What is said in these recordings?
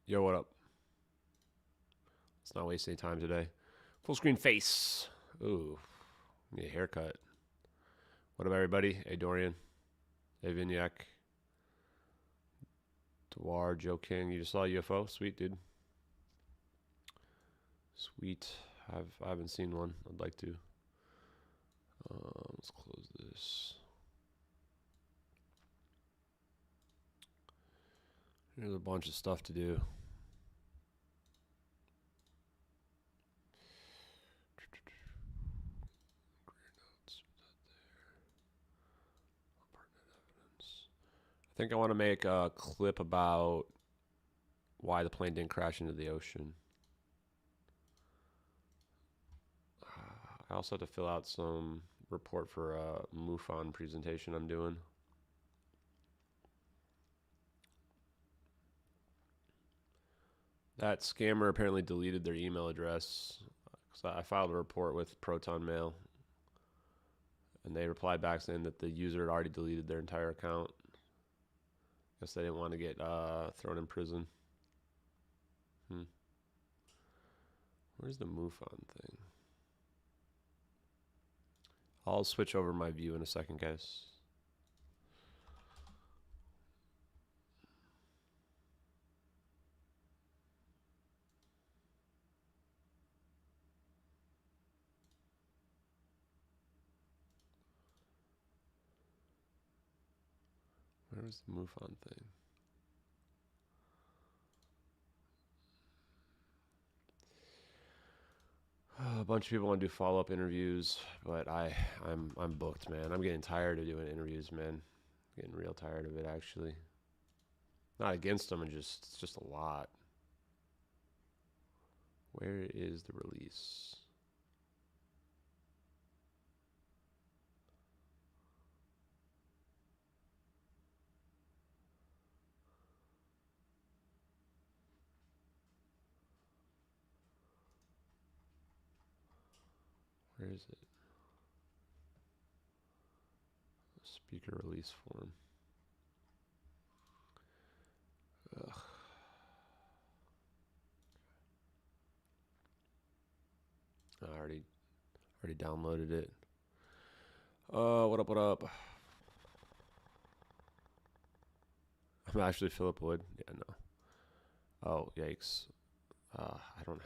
Yo, what up? Let's not waste any time today. Full screen face. Ooh, need a haircut. What up, everybody? Hey, Dorian. Hey, Vignac. Dwar, Joe King. You just saw a UFO? Sweet, dude. Sweet. I haven't seen one. I'd like to. Let's close this. There's a bunch of stuff to do. I think I want to make a clip about why the plane didn't crash into the ocean. I also have to fill out some report for a MUFON presentation I'm doing. That scammer apparently deleted their email address. So I filed a report with Proton Mail, and they replied back saying that the user had already deleted their entire account. Guess they didn't want to get thrown in prison. Where's the MUFON thing? I'll switch over my view in a second, guys. Where was the MUFON thing? A bunch of people want to do follow-up interviews, but I'm booked, man. I'm getting tired of doing interviews, man. Getting real tired of it, actually. Not against them, it's just a lot. Where is the release? Where is it? Speaker release form. Ugh. I already downloaded it. What up, what up? I'm actually Philip Wood. Yeah, no. Oh, yikes. I don't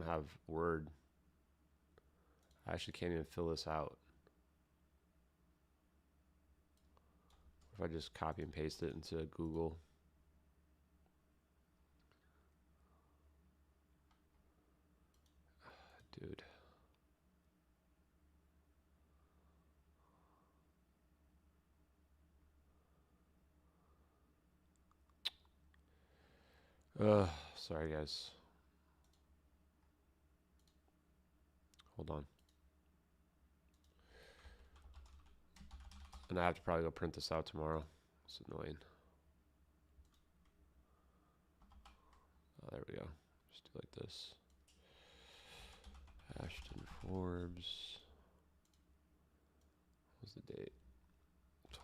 have Word. I actually can't even fill this out. If I just copy and paste it into Google. Dude. Sorry guys. Hold on. And I have to probably go print this out tomorrow. It's annoying. Oh, there we go. Just do like this. Ashton Forbes. What's the date?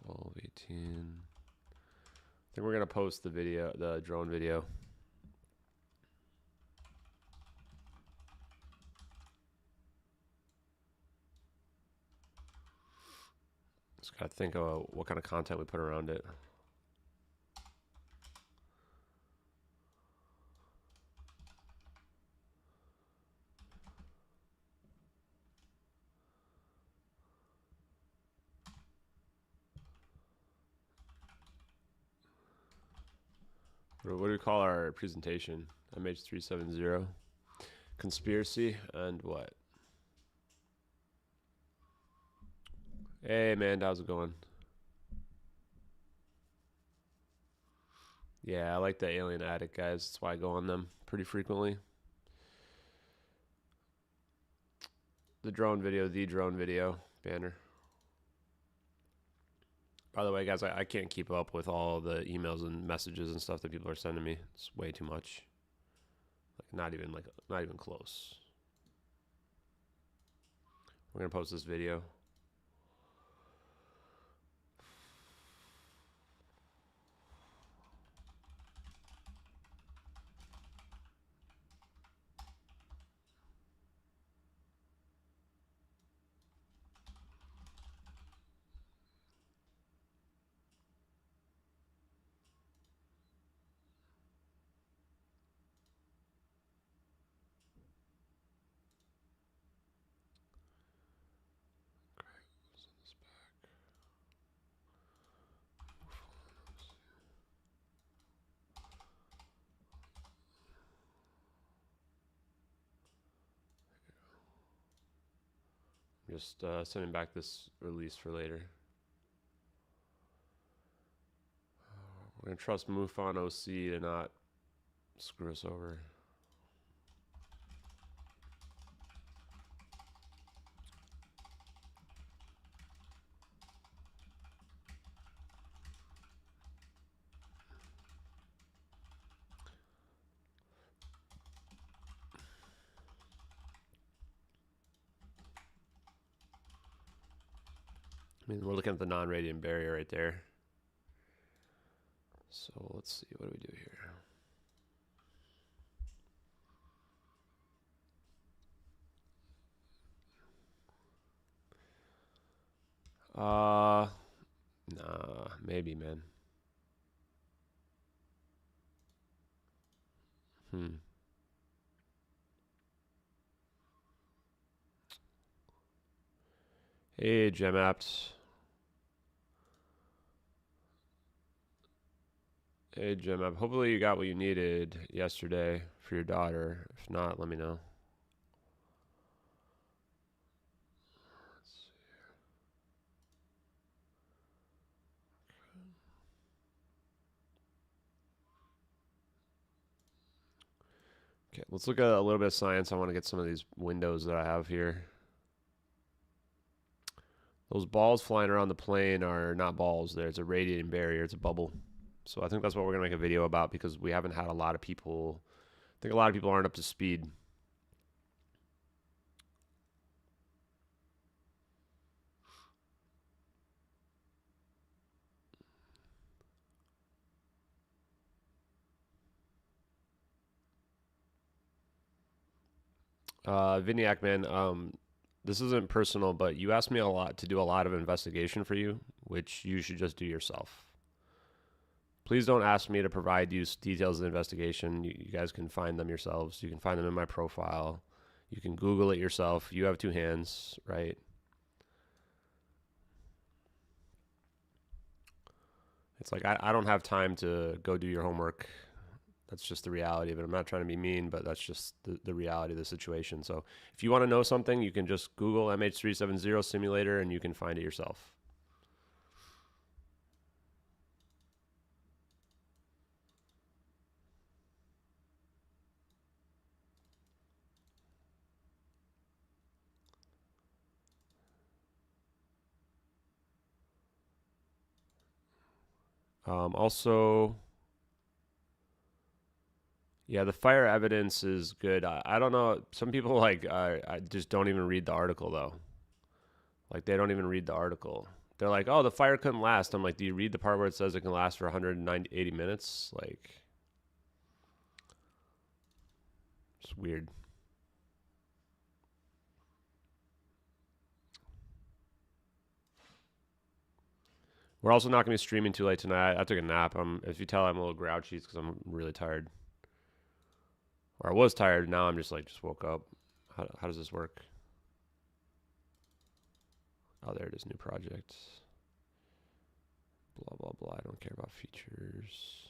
12/18. I think we're gonna post the video, the drone video. Just gotta think of what kind of content we put around it. What do we call our presentation? MH370. Conspiracy and what? Hey man, how's it going? Yeah, I like the Alien Attic guys. That's why I go on them pretty frequently. The drone video banner. By the way, guys, I can't keep up with all the emails and messages and stuff that people are sending me. It's way too much. Not even close. We're gonna post this video. just sending back this release for later. We're going to trust MUFON OC to not screw us over. I mean, we're looking at the non-radiant barrier right there. So let's see, what do we do here? Nah, maybe, man. Hey, GemApps. Hey, GemApp. Hopefully you got what you needed yesterday for your daughter. If not, let me know. Okay, let's look at a little bit of science. I want to get some of these windows that I have here. Those balls flying around the plane are not balls. There's a radiating barrier. It's a bubble. So I think that's what we're going to make a video about because we haven't had a lot of people. I think a lot of people aren't up to speed. Viniac, man, this isn't personal, but you asked me a lot to do a lot of investigation for you, which you should just do yourself. Please don't ask me to provide you details of the investigation. You guys can find them yourselves. You can find them in my profile. You can Google it yourself. You have two hands, right? It's like I don't have time to go do your homework. That's just the reality of it. I'm not trying to be mean, but that's just the reality of the situation. So if you want to know something, you can just Google MH370 simulator and you can find it yourself. Also, yeah, the fire evidence is good. I don't know. Some people I just don't even read the article though. Like they don't even read the article. They're like, "Oh, the fire couldn't last." I'm like, "Do you read the part where it says it can last for 180 minutes?" Like, it's weird. We're also not going to be streaming too late tonight. I took a nap. If you tell I'm a little grouchy, it's because I'm really tired. Or I was tired. Now I'm just woke up. How does this work? Oh, there it is. New project. Blah, blah, blah. I don't care about features.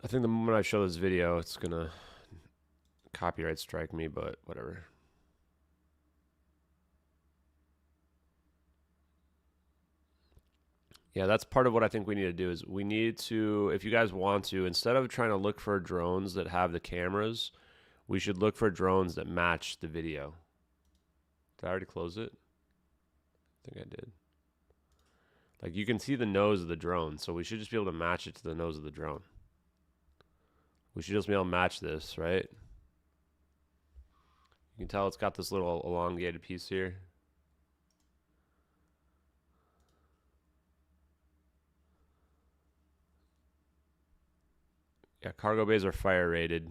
I think the moment I show this video, it's going to copyright strike me, but whatever. Yeah, that's part of what I think we need to do is we need to, if you guys want to, instead of trying to look for drones that have the cameras, we should look for drones that match the video. Did I already close it? I think I did. Like you can see the nose of the drone, so we should just be able to match it to the nose of the drone. We should just be able to match this, right? You can tell it's got this little elongated piece here. Yeah, cargo bays are fire rated.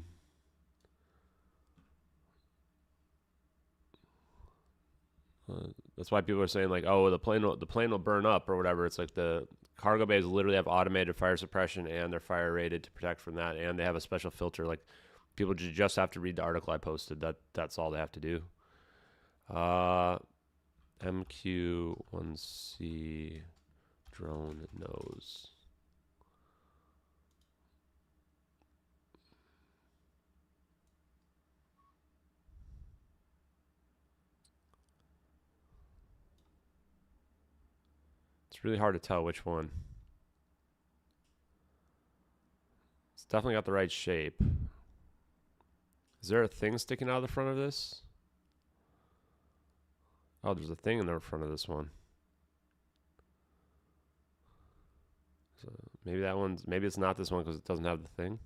That's why people are saying like, oh, the plane will burn up or whatever. It's like the cargo bays literally have automated fire suppression, and they're fire rated to protect from that, and they have a special filter. Like, people just have to read the article I posted. That's all they have to do. MQ1C drone nose. It's really hard to tell which one. It's definitely got the right shape. Is there a thing sticking out of the front of this? Oh, there's a thing in the front of this one. So maybe that one's, maybe it's not this one because it doesn't have the thing.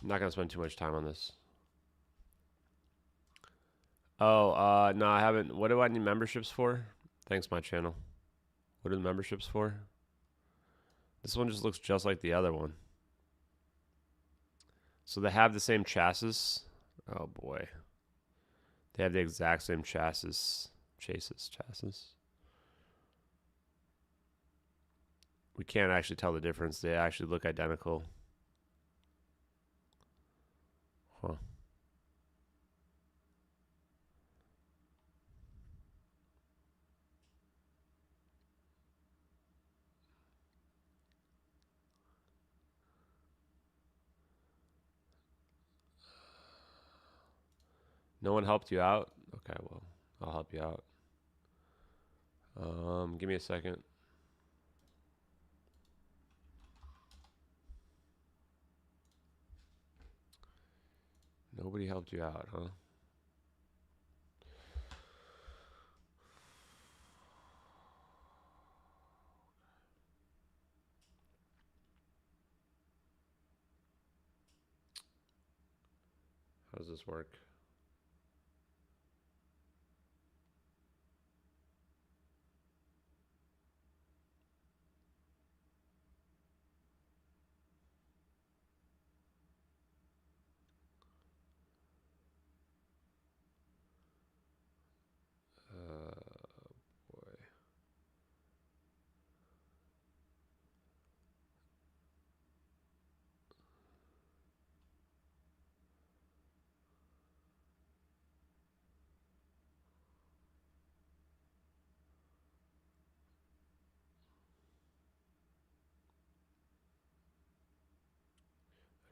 I'm not gonna spend too much time on this. Oh, no, I haven't. What do I need memberships for? Thanks, my channel. What are the memberships for? This one just looks just like the other one. So they have the same chassis. Oh boy. They have the exact same chassis. Chassis. We can't actually tell the difference. They actually look identical. Huh. No one helped you out? Okay, well, I'll help you out. Give me a second. Nobody helped you out, huh? How does this work? Boy.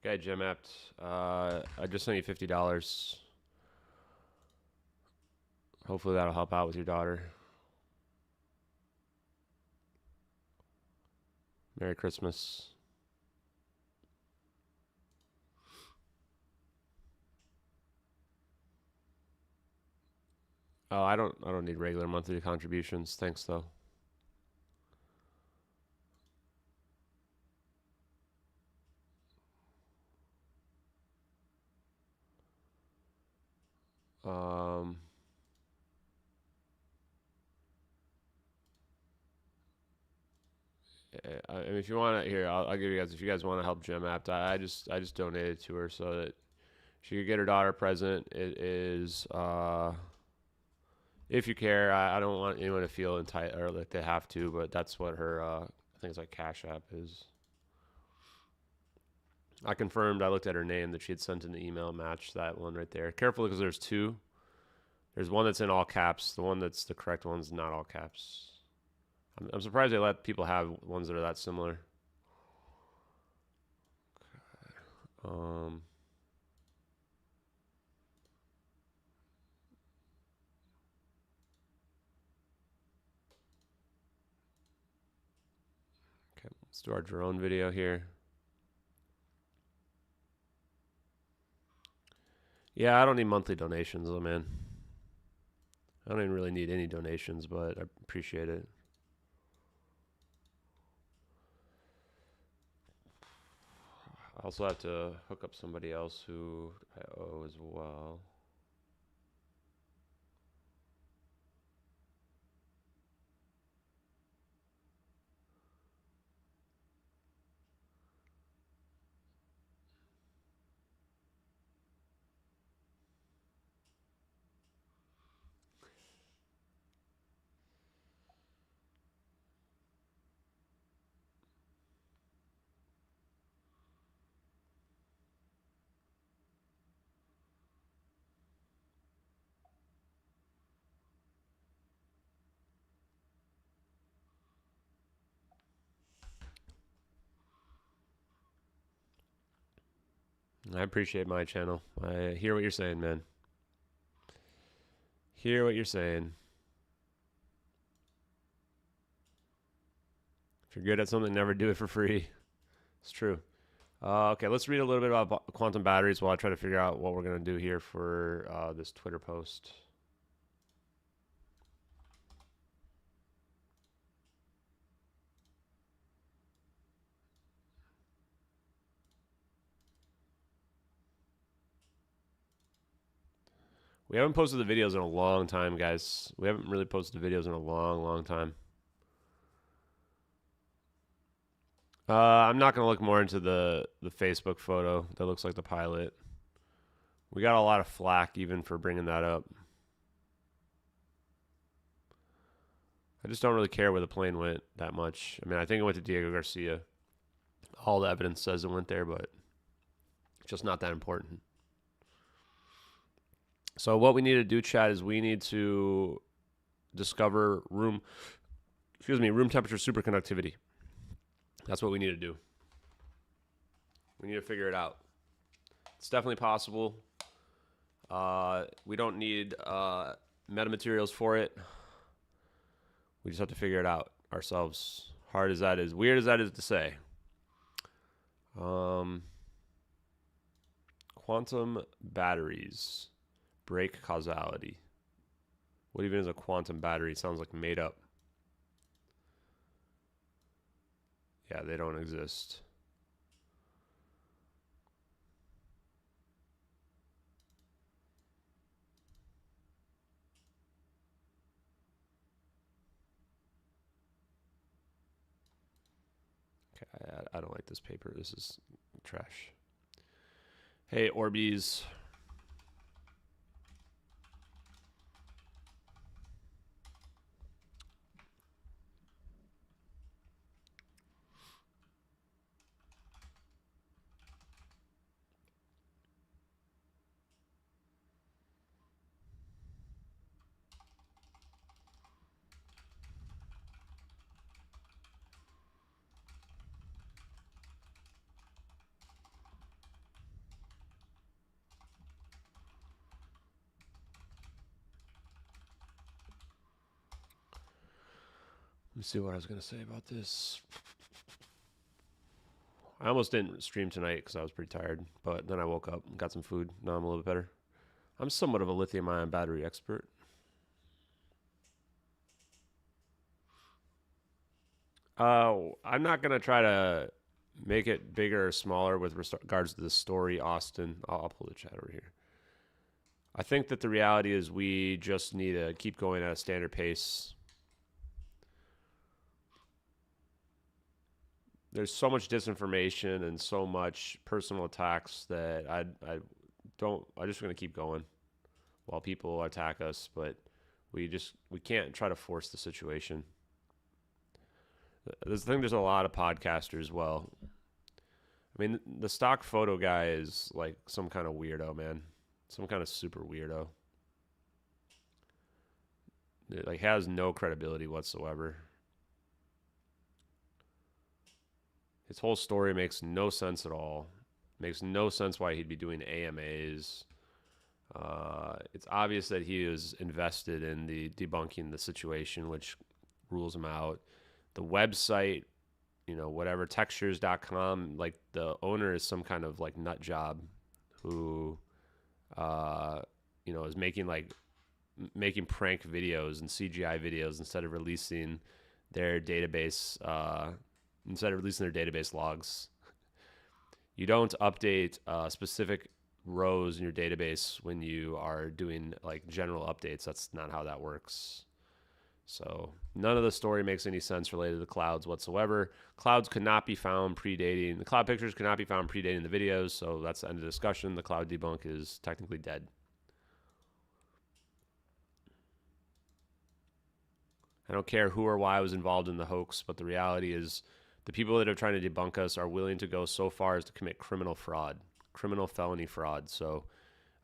Okay, Jim Apt. I just sent you $50. Hopefully that'll help out with your daughter. Merry Christmas. Oh, I don't need regular monthly contributions. Thanks though. Um, and if you want to, here, I'll give you guys. If you guys want to help Jim Apt, I just donated to her so that she could get her daughter a present. It is, if you care, I don't want anyone to feel entitled or like they have to, but that's what her, I think it's like Cash App is. I confirmed. I looked at her name that she had sent in the email, matched that one right there. Careful because there's two. There's one that's in all caps. The one that's the correct one's not all caps. I'm surprised they let people have ones that are that similar. Okay. Let's do our drone video here. Yeah, I don't need monthly donations, though, man. I don't even really need any donations, but I appreciate it. I also have to hook up somebody else who I owe as well. I appreciate my channel. I hear what you're saying, man. Hear what you're saying. If you're good at something, never do it for free. It's true. Okay, let's read a little bit about quantum batteries while I try to figure out what we're going to do here for this Twitter post. We haven't posted the videos in a long time, guys. We haven't really posted the videos in a long time. I'm not going to look more into the Facebook photo that looks like the pilot. We got a lot of flack even for bringing that up. I just don't really care where the plane went that much. I mean, I think it went to Diego Garcia. All the evidence says it went there, but it's just not that important. So what we need to do, chat, is we need to discover room temperature superconductivity. That's what we need to do. We need to figure it out. It's definitely possible. We don't need metamaterials for it. We just have to figure it out ourselves. Hard as that is, weird as that is to say. Quantum batteries break causality. What even is a quantum battery? It sounds like made up. Yeah, they don't exist. Okay, I don't like this paper. This is trash. Hey, Orbeez. Let me see what I was going to say about this. I almost didn't stream tonight because I was pretty tired, but then I woke up and got some food. Now I'm a little bit better. I'm somewhat of a lithium-ion battery expert. I'm not going to try to make it bigger or smaller with regards to the story, Austin. I'll pull the chat over here. I think that the reality is we just need to keep going at a standard pace. There's so much disinformation and so much personal attacks that I just going to keep going while people attack us, but we can't try to force the situation. I think there's a lot of podcasters as well. I mean, the stock photo guy is like some kind of weirdo, man. Some kind of super weirdo. It like has no credibility whatsoever. His whole story makes no sense at all. Makes no sense why he'd be doing AMAs. It's obvious that he is invested in the debunking the situation, which rules him out. The website, whatever, textures.com, like the owner is some kind of like nut job who, is making prank videos and CGI videos instead of releasing their database, logs. You don't update specific rows in your database when you are doing like general updates. That's not how that works. So none of the story makes any sense related to the clouds whatsoever. Clouds could not be found predating, the cloud pictures could not be found predating the videos, so that's the end of discussion. The cloud debunk is technically dead. I don't care who or why was involved in the hoax, but the reality is the people that are trying to debunk us are willing to go so far as to commit criminal felony fraud. So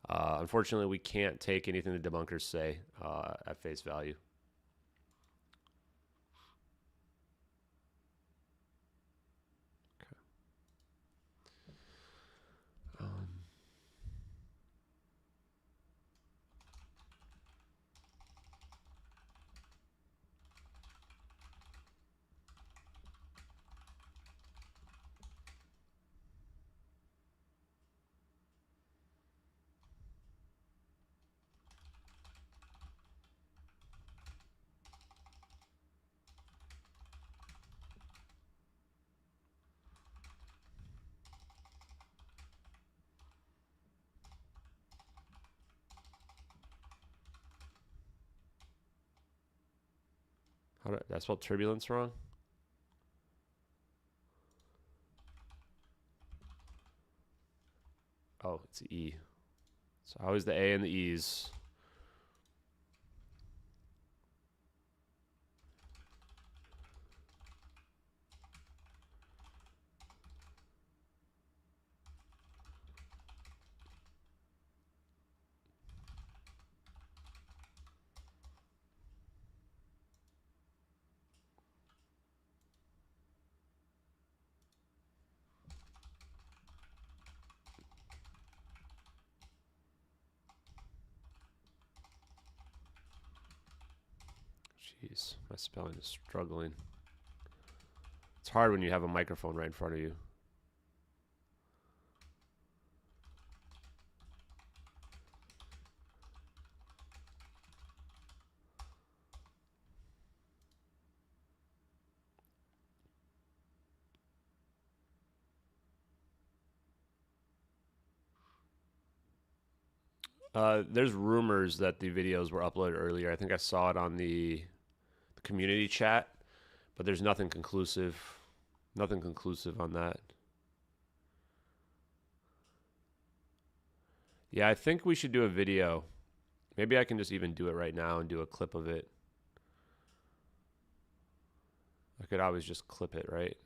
unfortunately, we can't take anything the debunkers say at face value. How did I spelled turbulence wrong? Oh, it's E. So how is the A and the E's? Jeez, my spelling is struggling. It's hard when you have a microphone right in front of you. There's rumors that the videos were uploaded earlier. I think I saw it on the community chat, but there's nothing conclusive. Nothing conclusive on that. Yeah, I think we should do a video. Maybe I can just even do it right now and do a clip of it. I could always just clip it, right?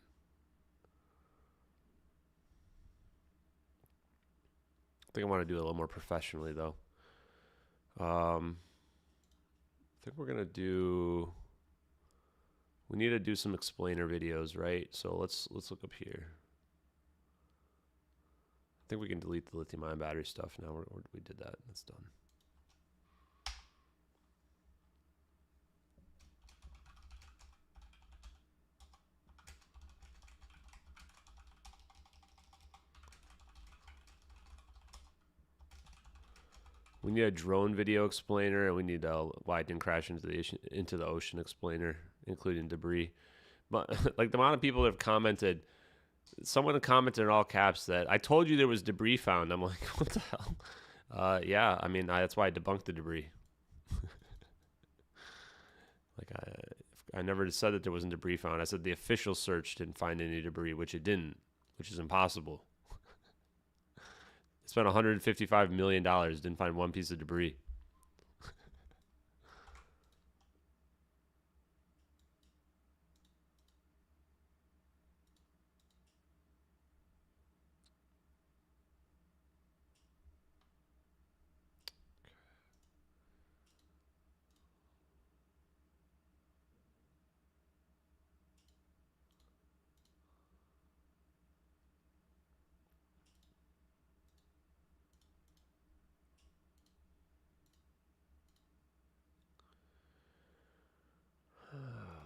I think I want to do it a little more professionally though. I think we're gonna do. We need to do some explainer videos, right? So let's look up here. I think we can delete the lithium-ion battery stuff now. We did that. That's done. We need a drone video explainer, and we need a why it didn't crash into the ocean explainer, including debris. But like the amount of people that have commented, someone commented in all caps that I told you there was debris found. I'm like, what the hell? Yeah, I mean that's why I debunked the debris. Like I never said that there wasn't debris found. I said the official search didn't find any debris, which it didn't, which is impossible. Spent $155 million, didn't find one piece of debris.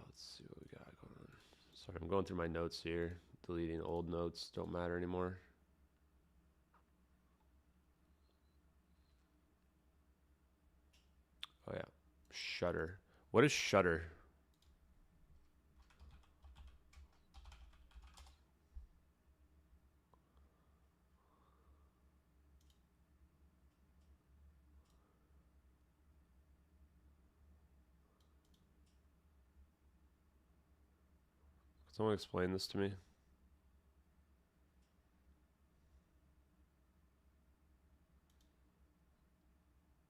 Let's see what we got going on. Sorry, I'm going through my notes here. Deleting old notes, don't matter anymore. Oh yeah, shutter. What is shutter? Can someone explain this to me?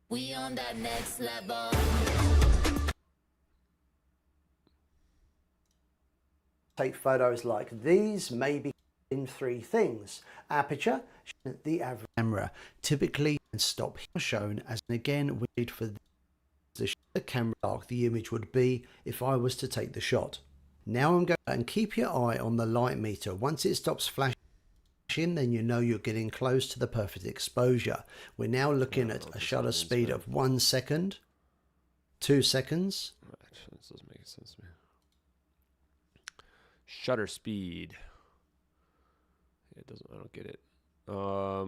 We on that next level. Take photos like these, maybe in three things: aperture, the average camera, typically and stop here shown as, and again we need for the camera dark the image would be if I was to take the shot. Now I'm going and keep your eye on the light meter. Once it stops flashing, then you know you're getting close to the perfect exposure. We're now looking at a shutter speed of 1 second, 2 seconds. Actually, this doesn't make sense to me. Shutter speed. It doesn't. I don't get it. I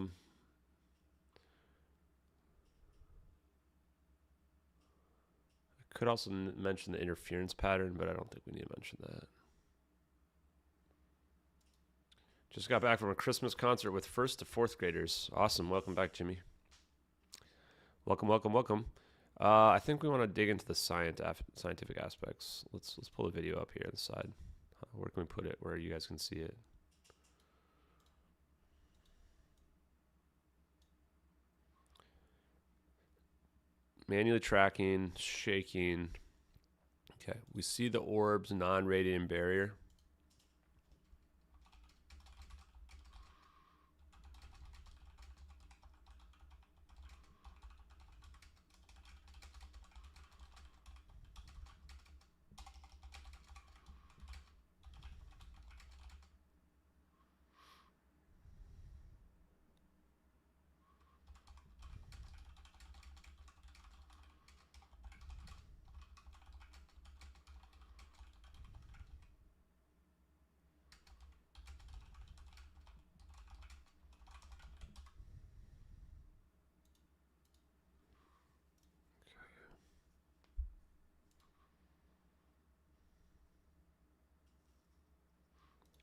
could also mention the interference pattern, but I don't think we need to mention that. Just got back from a Christmas concert with 1st to 4th graders. Awesome. Welcome back, Jimmy. Welcome, welcome, welcome. I think we want to dig into the scientific aspects. Let's pull the video up here on the side. Where can we put it where you guys can see it? Manually tracking, shaking. Okay, we see the orb's non-radiating barrier.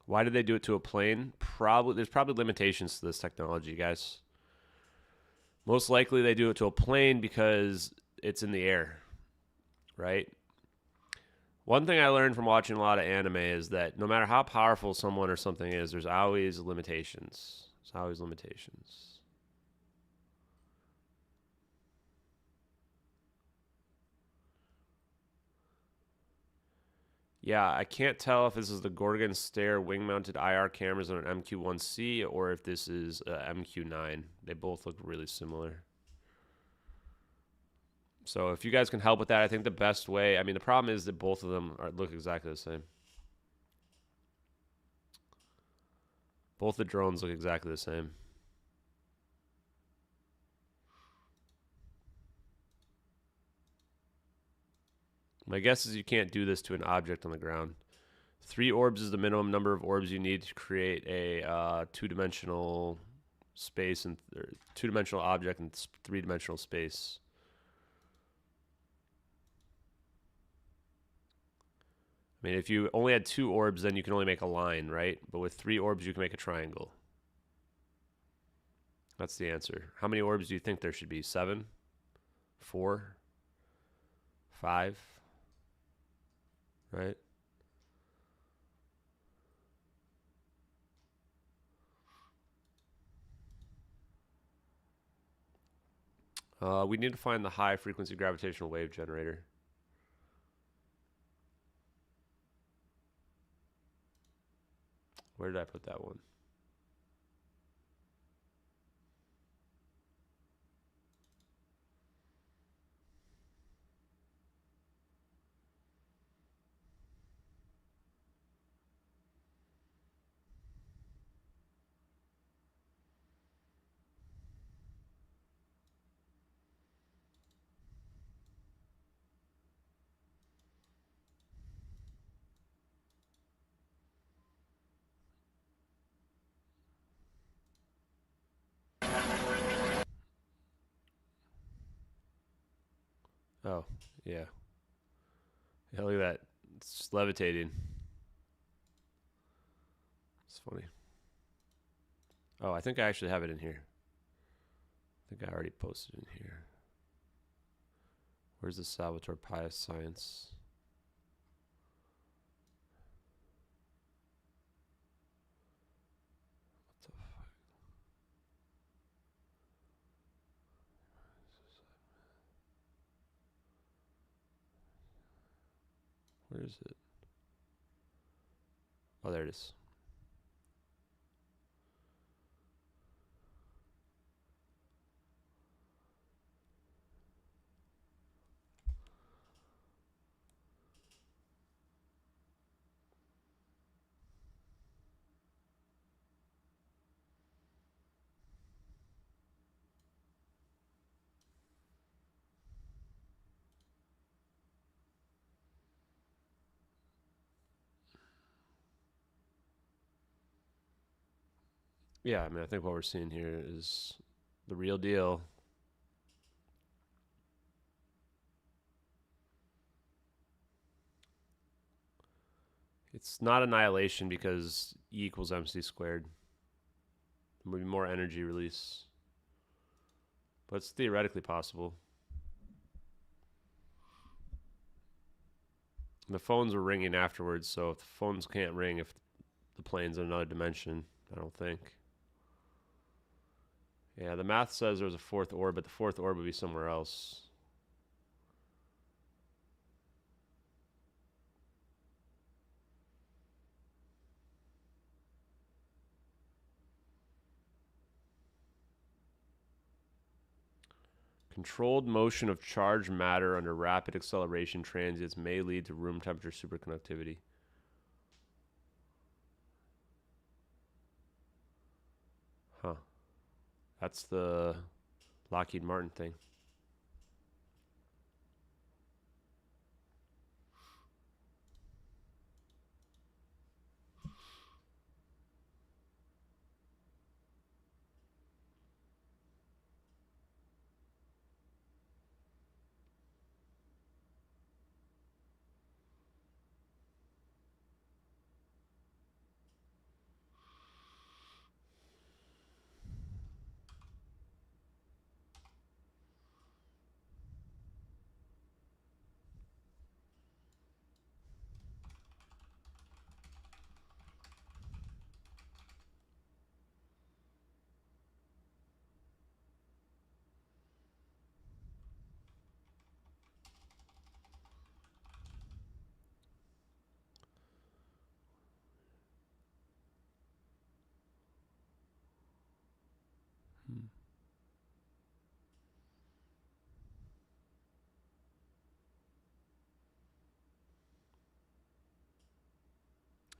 Why did they do it to a plane? There's probably limitations to this technology, guys. Most likely they do it to a plane because it's in the air, right? One thing I learned from watching a lot of anime is that no matter how powerful someone or something is, there's always limitations. There's always limitations. Yeah, I can't tell if this is the Gorgon Stare wing-mounted IR cameras on an MQ-1C or if this is a MQ-9. They both look really similar. So if you guys can help with that, I think the best way, I mean, the problem is that both of them look exactly the same. Both the drones look exactly the same. My guess is you can't do this to an object on the ground. 3 orbs is the minimum number of orbs you need to create a two-dimensional space and two-dimensional object in three-dimensional space. I mean, if you only had 2 orbs, then you can only make a line, right? But with 3 orbs, you can make a triangle. That's the answer. How many orbs do you think there should be? 7? 4? 5? Right? We need to find the high frequency gravitational wave generator. Where did I put that one? Oh, yeah. Yeah, look at that. It's just levitating. It's funny. Oh, I think I actually have it in here. I think I already posted it in here. Where's the Salvatore Pius science? What the fuck? Where is it? Oh, there it is. Yeah, I mean, I think what we're seeing here is the real deal. It's not annihilation because E equals mc squared. There will be more energy release. But it's theoretically possible. The phones were ringing afterwards, so if the phones can't ring if the plane's in another dimension, I don't think. Yeah, the math says there's a fourth orb, but the fourth orb would be somewhere else. Controlled motion of charged matter under rapid acceleration transits may lead to room temperature superconductivity. Huh. That's the Lockheed Martin thing.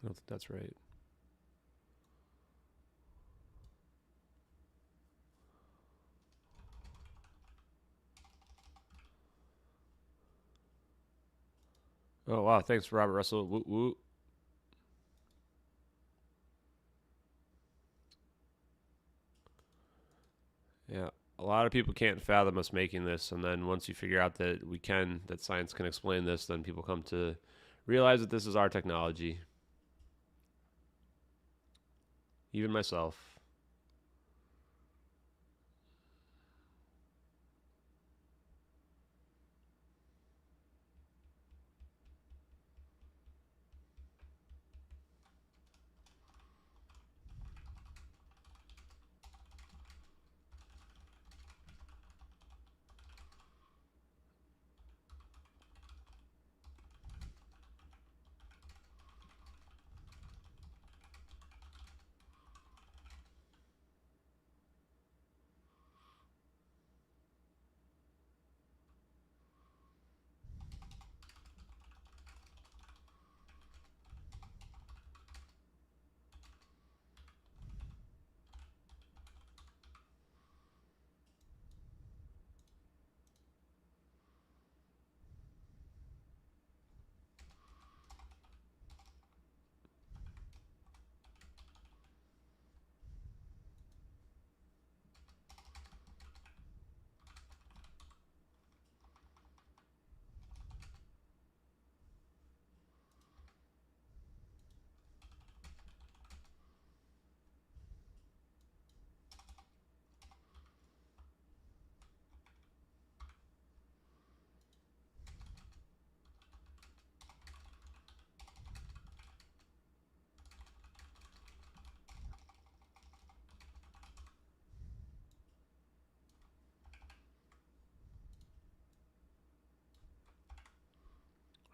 I don't think that's right. Oh, wow. Thanks, Robert Russell. Woo woo. Yeah. A lot of people can't fathom us making this. And then once you figure out that we can, that science can explain this, then people come to realize that this is our technology. Even myself.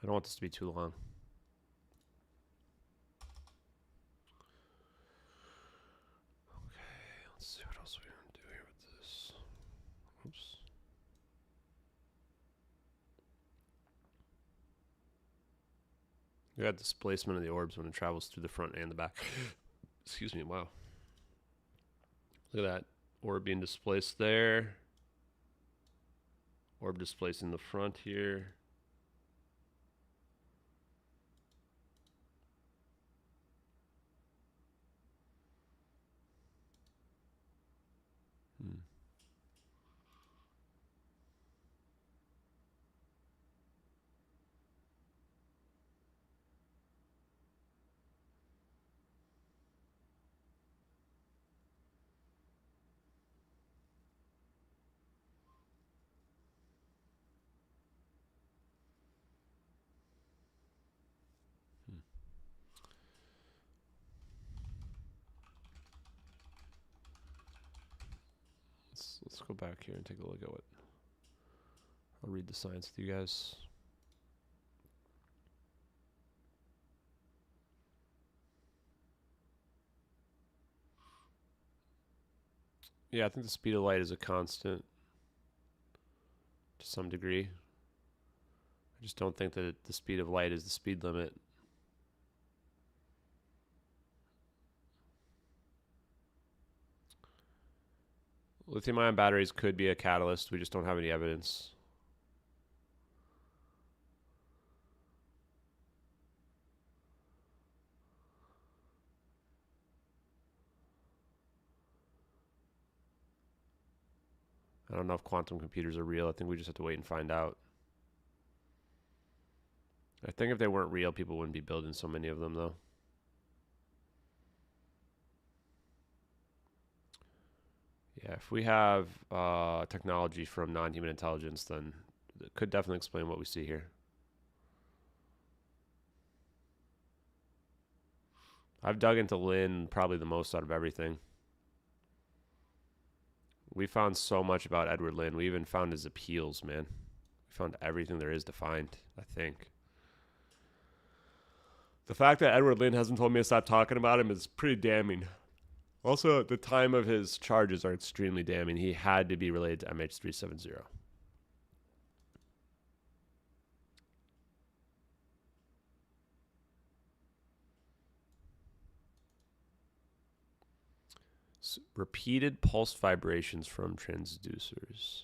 I don't want this to be too long. Okay, let's see what else we can do here with this. Oops. We got displacement of the orbs when it travels through the front and the back. Excuse me, wow. Look at that. Orb being displaced there. Orb displacing the front here. Let's go back here and take a look at what. I'll read the science with you guys. Yeah, I think the speed of light is a constant to some degree. I just don't think that the speed of light is the speed limit. Lithium-ion batteries could be a catalyst. We just don't have any evidence. I don't know if quantum computers are real. I think we just have to wait and find out. I think if they weren't real, people wouldn't be building so many of them, though. Yeah, if we have technology from non-human intelligence, then it could definitely explain what we see here. I've dug into Lin probably the most out of everything. We found so much about Edward Lin. We even found his appeals, man. We found everything there is to find, I think. The fact that Edward Lin hasn't told me to stop talking about him is pretty damning. Also, the time of his charges are extremely damning. He had to be related to MH370. Repeated pulse vibrations from transducers.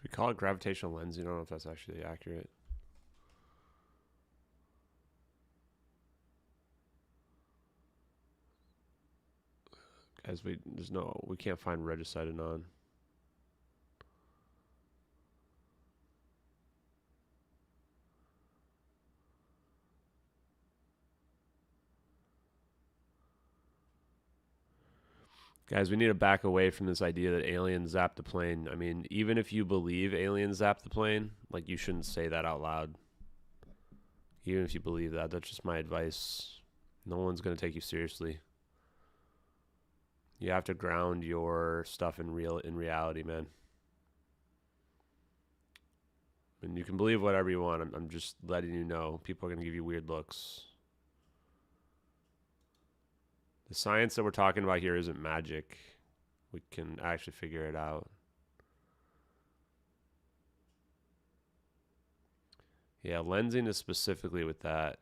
Should we call it gravitational lensing? I don't know if that's actually accurate. Guys, we can't find regicide anon. Guys, we need to back away from this idea that aliens zapped the plane. I mean, even if you believe aliens zapped the plane, like, you shouldn't say that out loud. Even if you believe that, that's just my advice. No one's going to take you seriously. You have to ground your stuff in reality, man. And you can believe whatever you want. I'm just letting you know. People are going to give you weird looks. The science that we're talking about here isn't magic. We can actually figure it out. Yeah, lensing is specifically with that.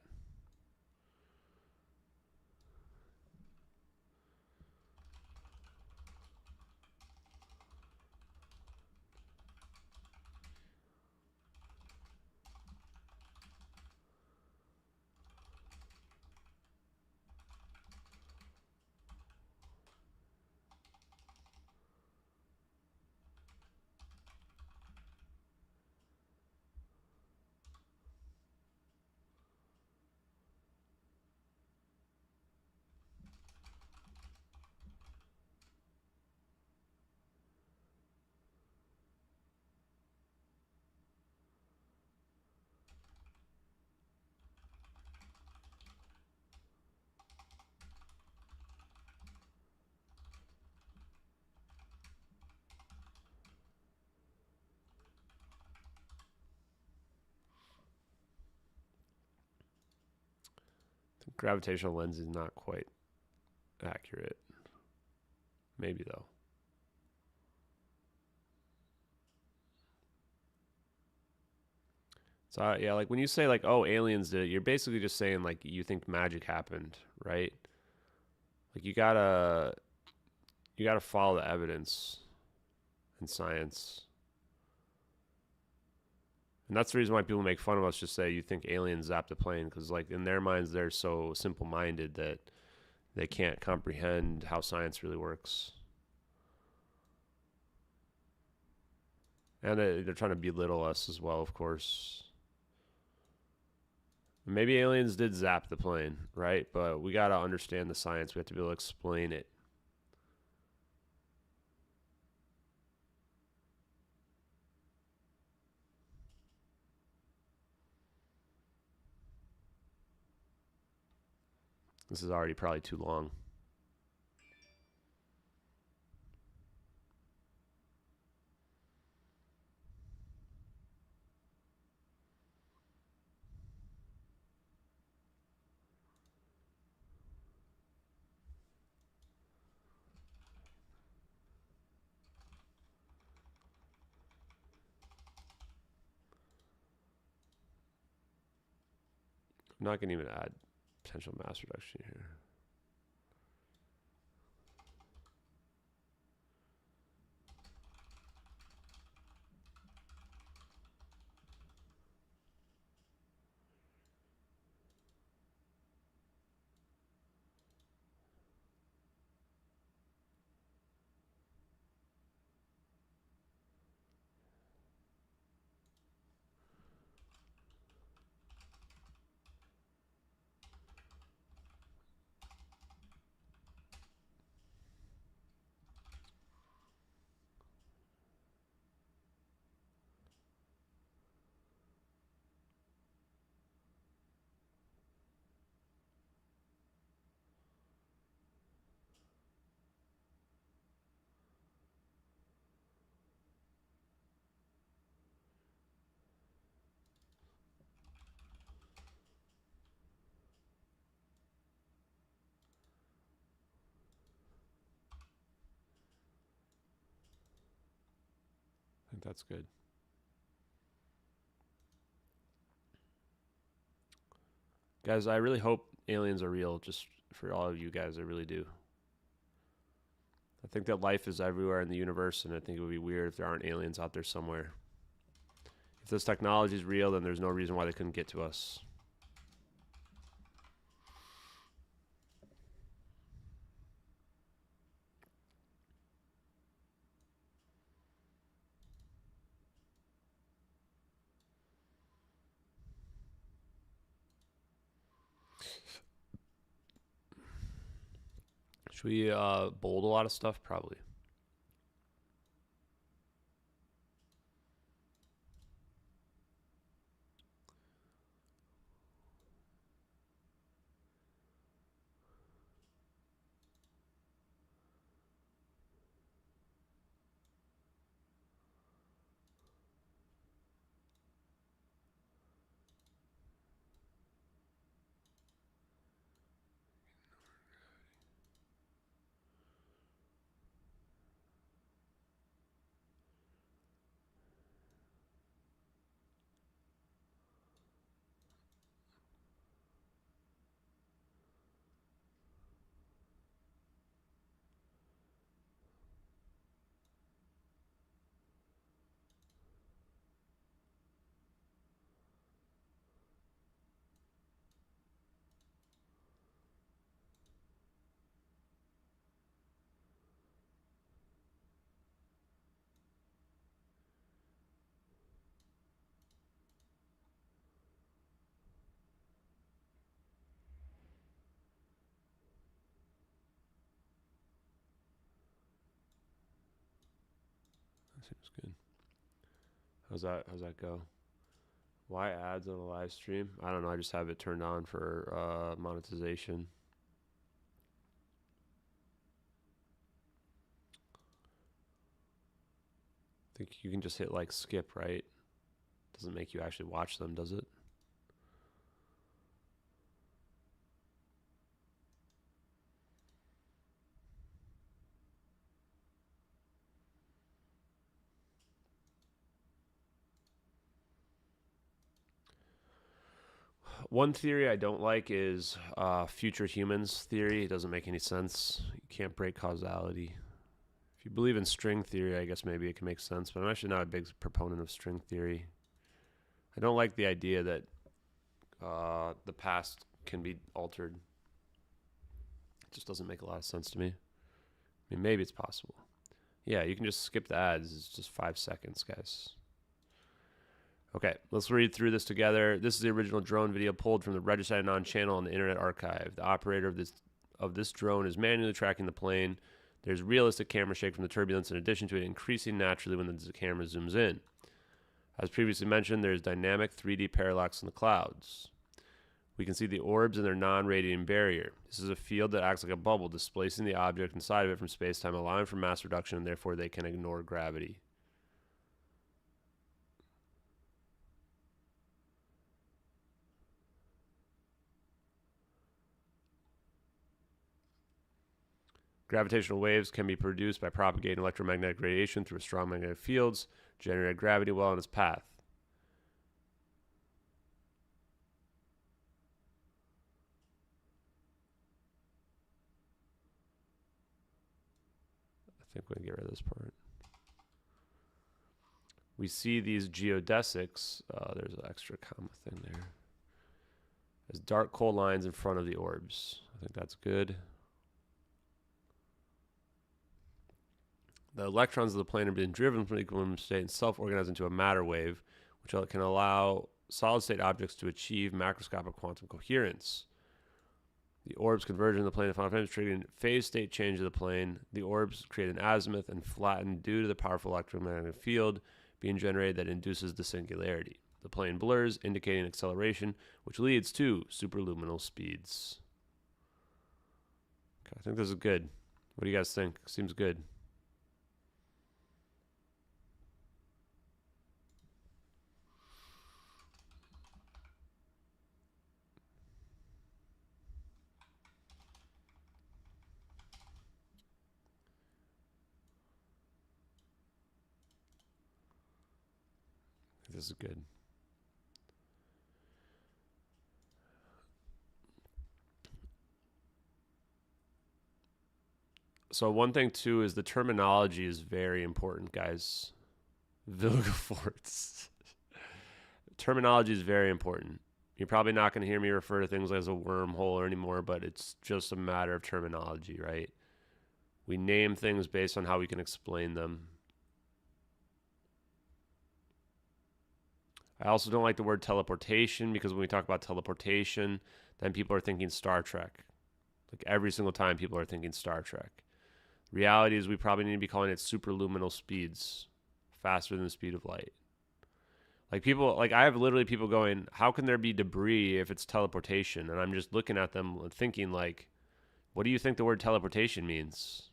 The gravitational lens is not quite accurate. Maybe, though. So, yeah, like, when you say, like, oh, aliens did it, you're basically just saying, like, you think magic happened, right? Like, you gotta follow the evidence in science. And that's the reason why people make fun of us, just say you think aliens zapped a plane, because, like, in their minds, they're so simple-minded that they can't comprehend how science really works. And they're trying to belittle us as well, of course. Maybe aliens did zap the plane, right? But we got to understand the science. We have to be able to explain it. This is already probably too long. I'm not going to even add potential mass reduction here. I think that's good. Guys, I really hope aliens are real, just for all of you guys. I really do. I think that life is everywhere in the universe, and I think it would be weird if there aren't aliens out there somewhere. If this technology is real, then there's no reason why they couldn't get to us. Should we bold a lot of stuff? Probably. That seems good. How's that go? Why ads on a live stream? I don't know. I just have it turned on for monetization. I think you can just hit like skip, right? Doesn't make you actually watch them, does it? One theory I don't like is future humans theory. It doesn't make any sense. You can't break causality. If you believe in string theory, I guess maybe it can make sense, but I'm actually not a big proponent of string theory. I don't like the idea that the past can be altered. It just doesn't make a lot of sense to me. I mean, maybe it's possible. Yeah, you can just skip the ads. It's just 5 seconds, guys. Okay, let's read through this together. This is the original drone video pulled from the Registered Anon channel on the Internet Archive. The operator of this drone is manually tracking the plane. There's realistic camera shake from the turbulence in addition to it increasing naturally when the camera zooms in. As previously mentioned, there is dynamic 3D parallax in the clouds. We can see the orbs and their non-radiating barrier. This is a field that acts like a bubble, displacing the object inside of it from space-time, allowing for mass reduction, and therefore they can ignore gravity. Gravitational waves can be produced by propagating electromagnetic radiation through strong magnetic fields, generating gravity well in its path. I think we can get rid of this part. We see these geodesics, there's an extra comma thing there, as dark cold lines in front of the orbs. I think that's good. The electrons of the plane are being driven from the equilibrium state and self-organize into a matter wave, which can allow solid-state objects to achieve macroscopic quantum coherence. The orbs converge in the plane of final frames, triggering phase state change of the plane. The orbs create an azimuth and flatten due to the powerful electromagnetic field being generated that induces the singularity. The plane blurs, indicating acceleration, which leads to superluminal speeds. Okay, I think this is good. What do you guys think? Seems good. This is good. So one thing too is the terminology is very important, guys. Vilgefortz. Terminology is very important. You're probably not going to hear me refer to things as a wormhole anymore, but it's just a matter of terminology, right? We name things based on how we can explain them. I also don't like the word teleportation because when we talk about teleportation, then people are thinking Star Trek. Like every single time people are thinking Star Trek. Reality is we probably need to be calling it superluminal speeds, faster than the speed of light. Like people, like I have literally people going, how can there be debris if it's teleportation? And I'm just looking at them thinking like, what do you think the word teleportation means?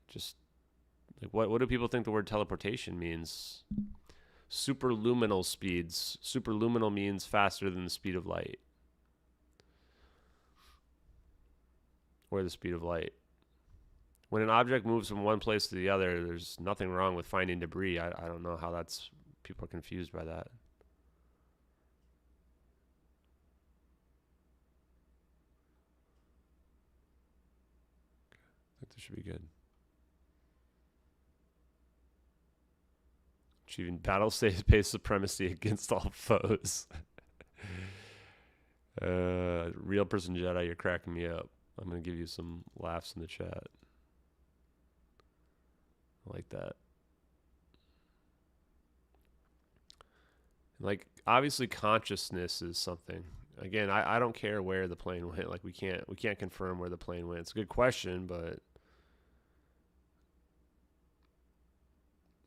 Just like what do people think the word teleportation means? Superluminal speeds. Superluminal means faster than the speed of light. Or the speed of light. When an object moves from one place to the other, there's nothing wrong with finding debris. I don't know how that's, people are confused by that. I think this should be good. Achieving battle-based supremacy against all foes. Real person Jedi, you're cracking me up. I'm going to give you some laughs in the chat. I like that. Like, obviously consciousness is something. Again, I don't care where the plane went. Like, we can't confirm where the plane went. It's a good question, but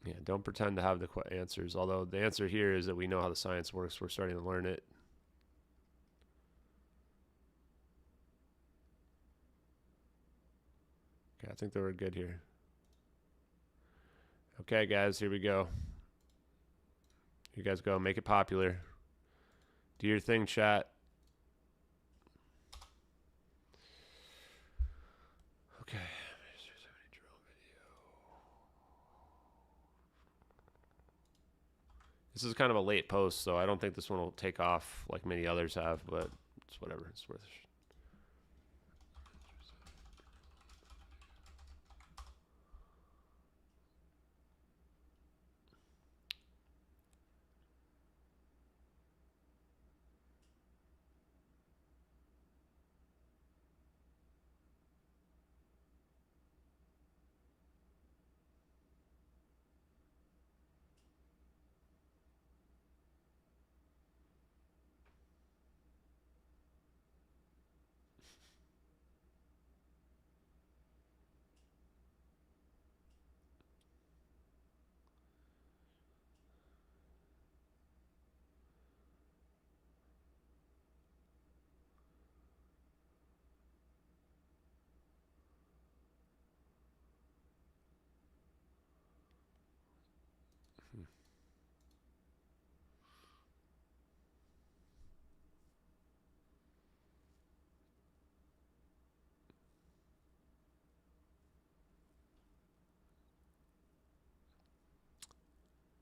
yeah, don't pretend to have the answers. Although the answer here is that we know how the science works. We're starting to learn it. Okay, I think that we're good here. Okay, guys, here we go. You guys go. Make it popular. Do your thing, chat. Okay. This is kind of a late post, so I don't think this one will take off like many others have, but it's whatever. It's worth it.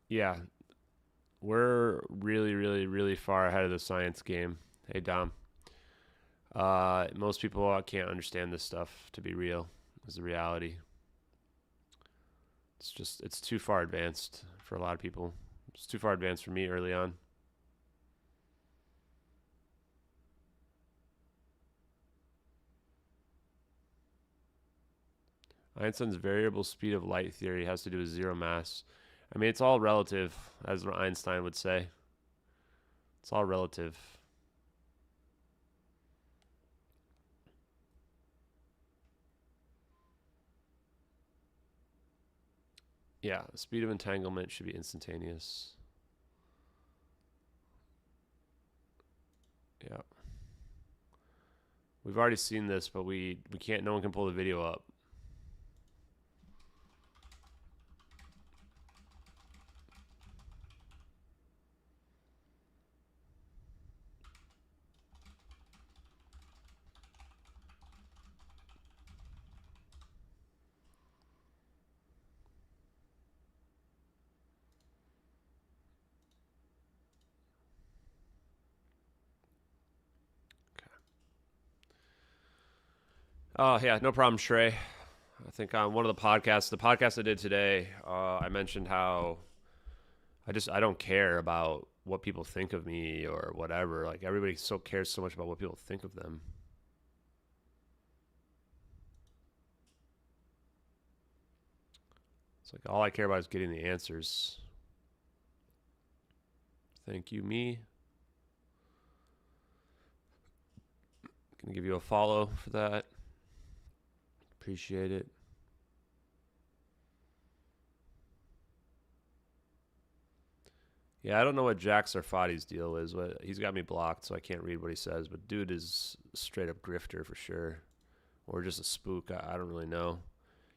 Yeah, we're really, really, really far ahead of the science game. Hey, Dom. Most people can't understand this stuff to be real. Is the reality. It's too far advanced for a lot of people. It's too far advanced for me early on. Einstein's variable speed of light theory has to do with zero mass. I mean, it's all relative, as Einstein would say. It's all relative. Yeah, the speed of entanglement should be instantaneous. Yeah. We've already seen this, but we can't, no one can pull the video up. Oh, yeah, no problem, Shrey. I think on one of the podcast I did today, I mentioned how I don't care about what people think of me or whatever. Like everybody so cares so much about what people think of them. It's like all I care about is getting the answers. Thank you, me. Gonna give you a follow for that. Appreciate it. Yeah, I don't know what Jack Sarfati's deal is. He's got me blocked, so I can't read what he says. But dude is a straight up grifter for sure, or just a spook. I don't really know.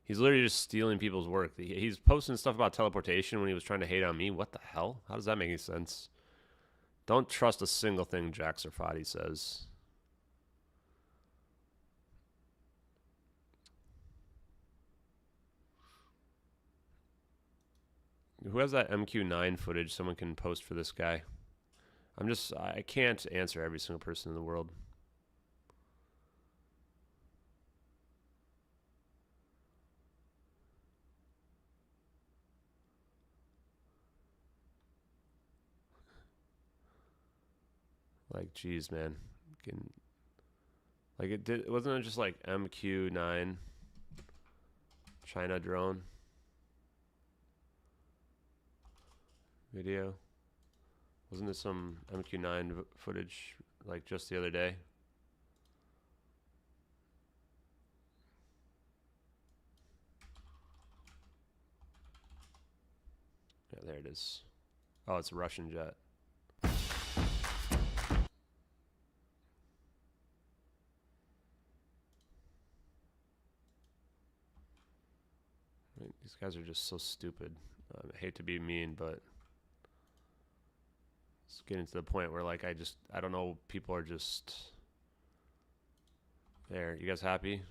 He's literally just stealing people's work. He's posting stuff about teleportation when he was trying to hate on me. What the hell? How does that make any sense? Don't trust a single thing Jack Sarfati says. Who has that MQ9 footage someone can post for this guy? I can't answer every single person in the world. Like, geez, man. Wasn't it just like MQ9 China drone video? Wasn't it some MQ9 footage like just the other day? Yeah, there it is. Oh, it's a Russian jet. These guys are just so stupid. I hate to be mean, but it's getting to the point where like I don't know, people are just there. You guys happy?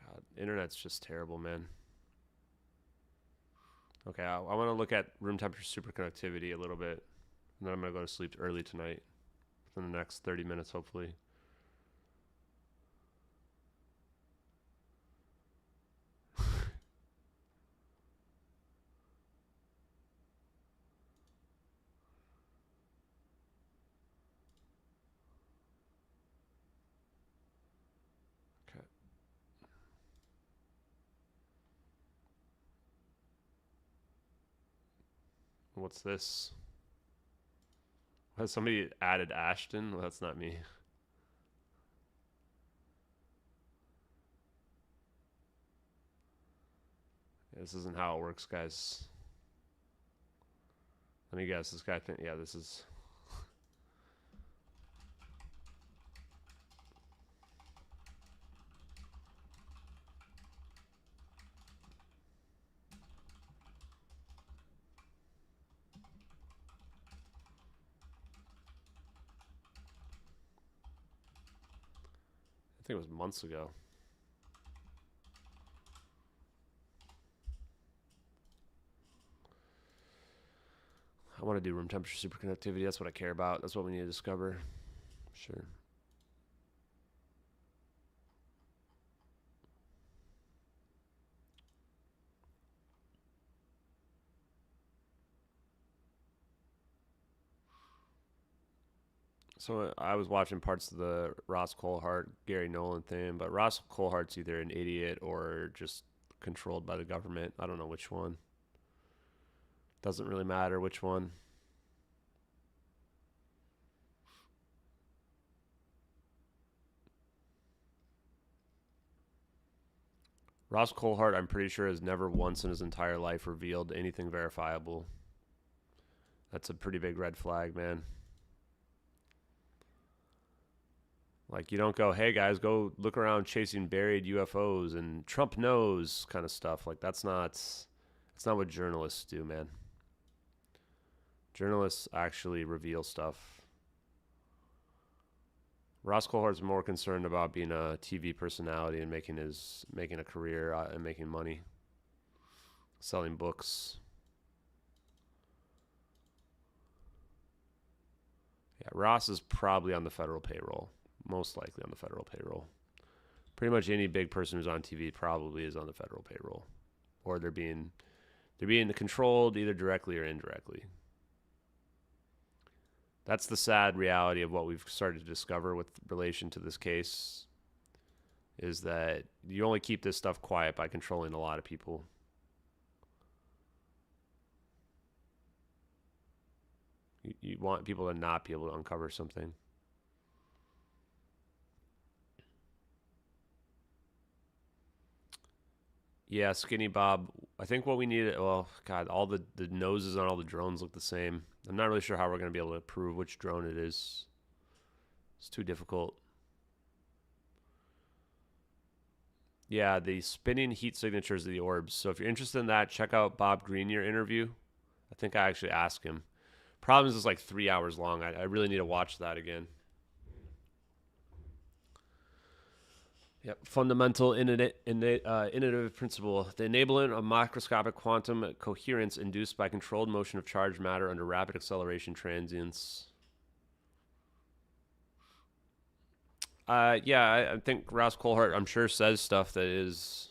God, internet's just terrible, man. Okay, I want to look at room temperature superconductivity a little bit, and then I'm going to go to sleep early tonight within the next 30 minutes, hopefully. Okay. What's this? Has somebody added Ashton? Well, that's not me. This isn't how it works, guys. Let me guess. This guy yeah, this is... I think it was months ago. I want to do room temperature superconductivity. That's what I care about. That's what we need to discover. Sure. So I was watching parts of the Ross Coulthart, Gary Nolan thing, but Ross Coulthart's either an idiot or just controlled by the government. I don't know which one. Doesn't really matter which one. Ross Coulthart, I'm pretty sure, has never once in his entire life revealed anything verifiable. That's a pretty big red flag, man. Like, you don't go, hey guys, go look around chasing buried UFOs and Trump knows kind of stuff. Like, that's not what journalists do, man. Journalists actually reveal stuff. Ross Coulthart's more concerned about being a TV personality and making a career and making money, selling books. Yeah, Ross is probably on the federal payroll, most likely on the federal payroll. Pretty much any big person who's on TV probably is on the federal payroll, or they're being controlled either directly or indirectly. That's the sad reality of what we've started to discover with relation to this case, is that you only keep this stuff quiet by controlling a lot of people. You want people to not be able to uncover something. Yeah, Skinny Bob. I think what we need, well, God, all the noses on all the drones look the same. I'm not really sure how we're going to be able to prove which drone it is. It's too difficult. Yeah, the spinning heat signatures of the orbs. So if you're interested in that, check out Bob Grenier interview. I think I actually asked him. Problem is it's like 3 hours long. I really need to watch that again. Yep. Fundamental innovative principle. The enablement of macroscopic quantum coherence induced by controlled motion of charged matter under rapid acceleration transients. Yeah, I think Ross Coulthart, I'm sure, says stuff that is,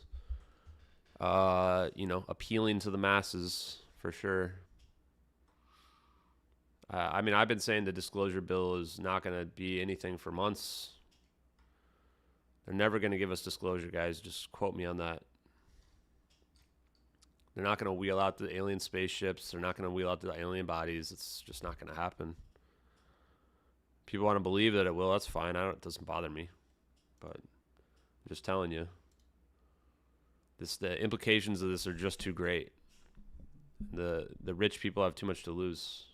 appealing to the masses for sure. I mean, I've been saying the disclosure bill is not going to be anything for months. They're never going to give us disclosure, guys. Just quote me on that. They're not going to wheel out the alien spaceships. They're not going to wheel out the alien bodies. It's just not going to happen. People want to believe that it will. That's fine. It doesn't bother me. But I'm just telling you. The implications of this are just too great. The rich people have too much to lose.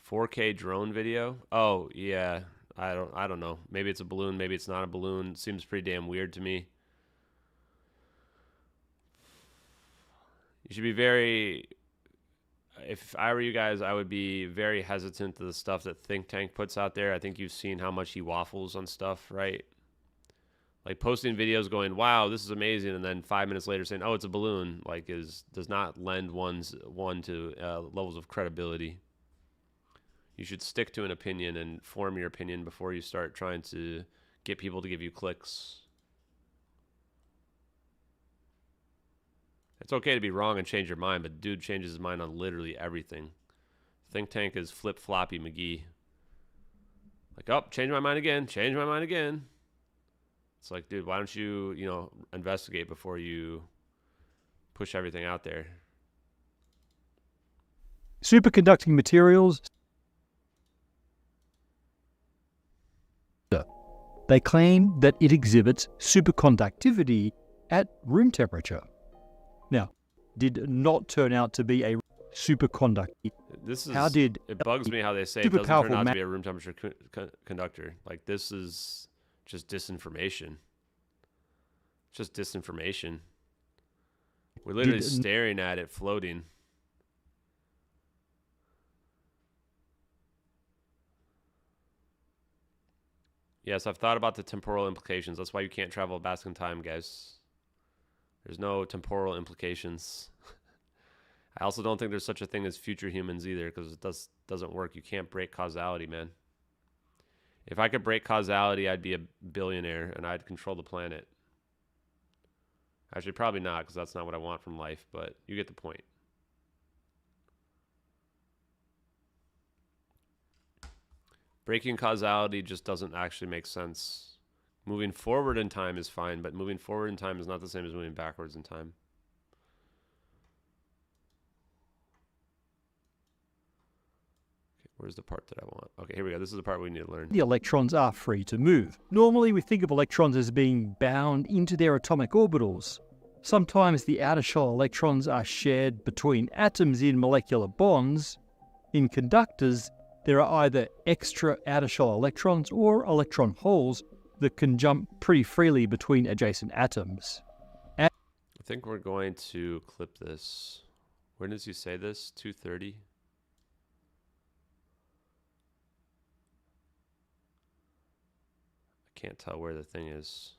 $4K drone video. Oh yeah, I don't know. Maybe it's a balloon. Maybe it's not a balloon. Seems pretty damn weird to me. You should be very. If I were you guys, I would be very hesitant to the stuff that Think Tank puts out there. I think you've seen how much he waffles on stuff, right? Like posting videos going, "Wow, this is amazing," and then 5 minutes later saying, "Oh, it's a balloon," like does not lend one to levels of credibility. You should stick to an opinion and form your opinion before you start trying to get people to give you clicks. It's okay to be wrong and change your mind, but dude changes his mind on literally everything. Think Tank is flip-floppy McGee. Like, oh, change my mind again, change my mind again. It's like, dude, why don't you, investigate before you push everything out there? Superconducting materials. They claim that it exhibits superconductivity at room temperature. Now, did not turn out to be a superconductor. It bugs me how they say it doesn't turn out to be a room temperature conductor. Like, this is just disinformation. Just disinformation. We're literally staring at it floating. Yes, I've thought about the temporal implications. That's why you can't travel back in time, guys. There's no temporal implications. I also don't think there's such a thing as future humans either, because it doesn't work. You can't break causality, man. If I could break causality, I'd be a billionaire and I'd control the planet. Actually, probably not, because that's not what I want from life, but you get the point. Breaking causality just doesn't actually make sense. Moving forward in time is fine, but moving forward in time is not the same as moving backwards in time. Okay, where's the part that I want? Okay, here we go. This is the part we need to learn. The electrons are free to move. Normally, we think of electrons as being bound into their atomic orbitals. Sometimes the outer shell electrons are shared between atoms in molecular bonds. In conductors, there are either extra outer shell electrons or electron holes that can jump pretty freely between adjacent atoms. I think we're going to clip this. When does he say this? 2:30? I can't tell where the thing is.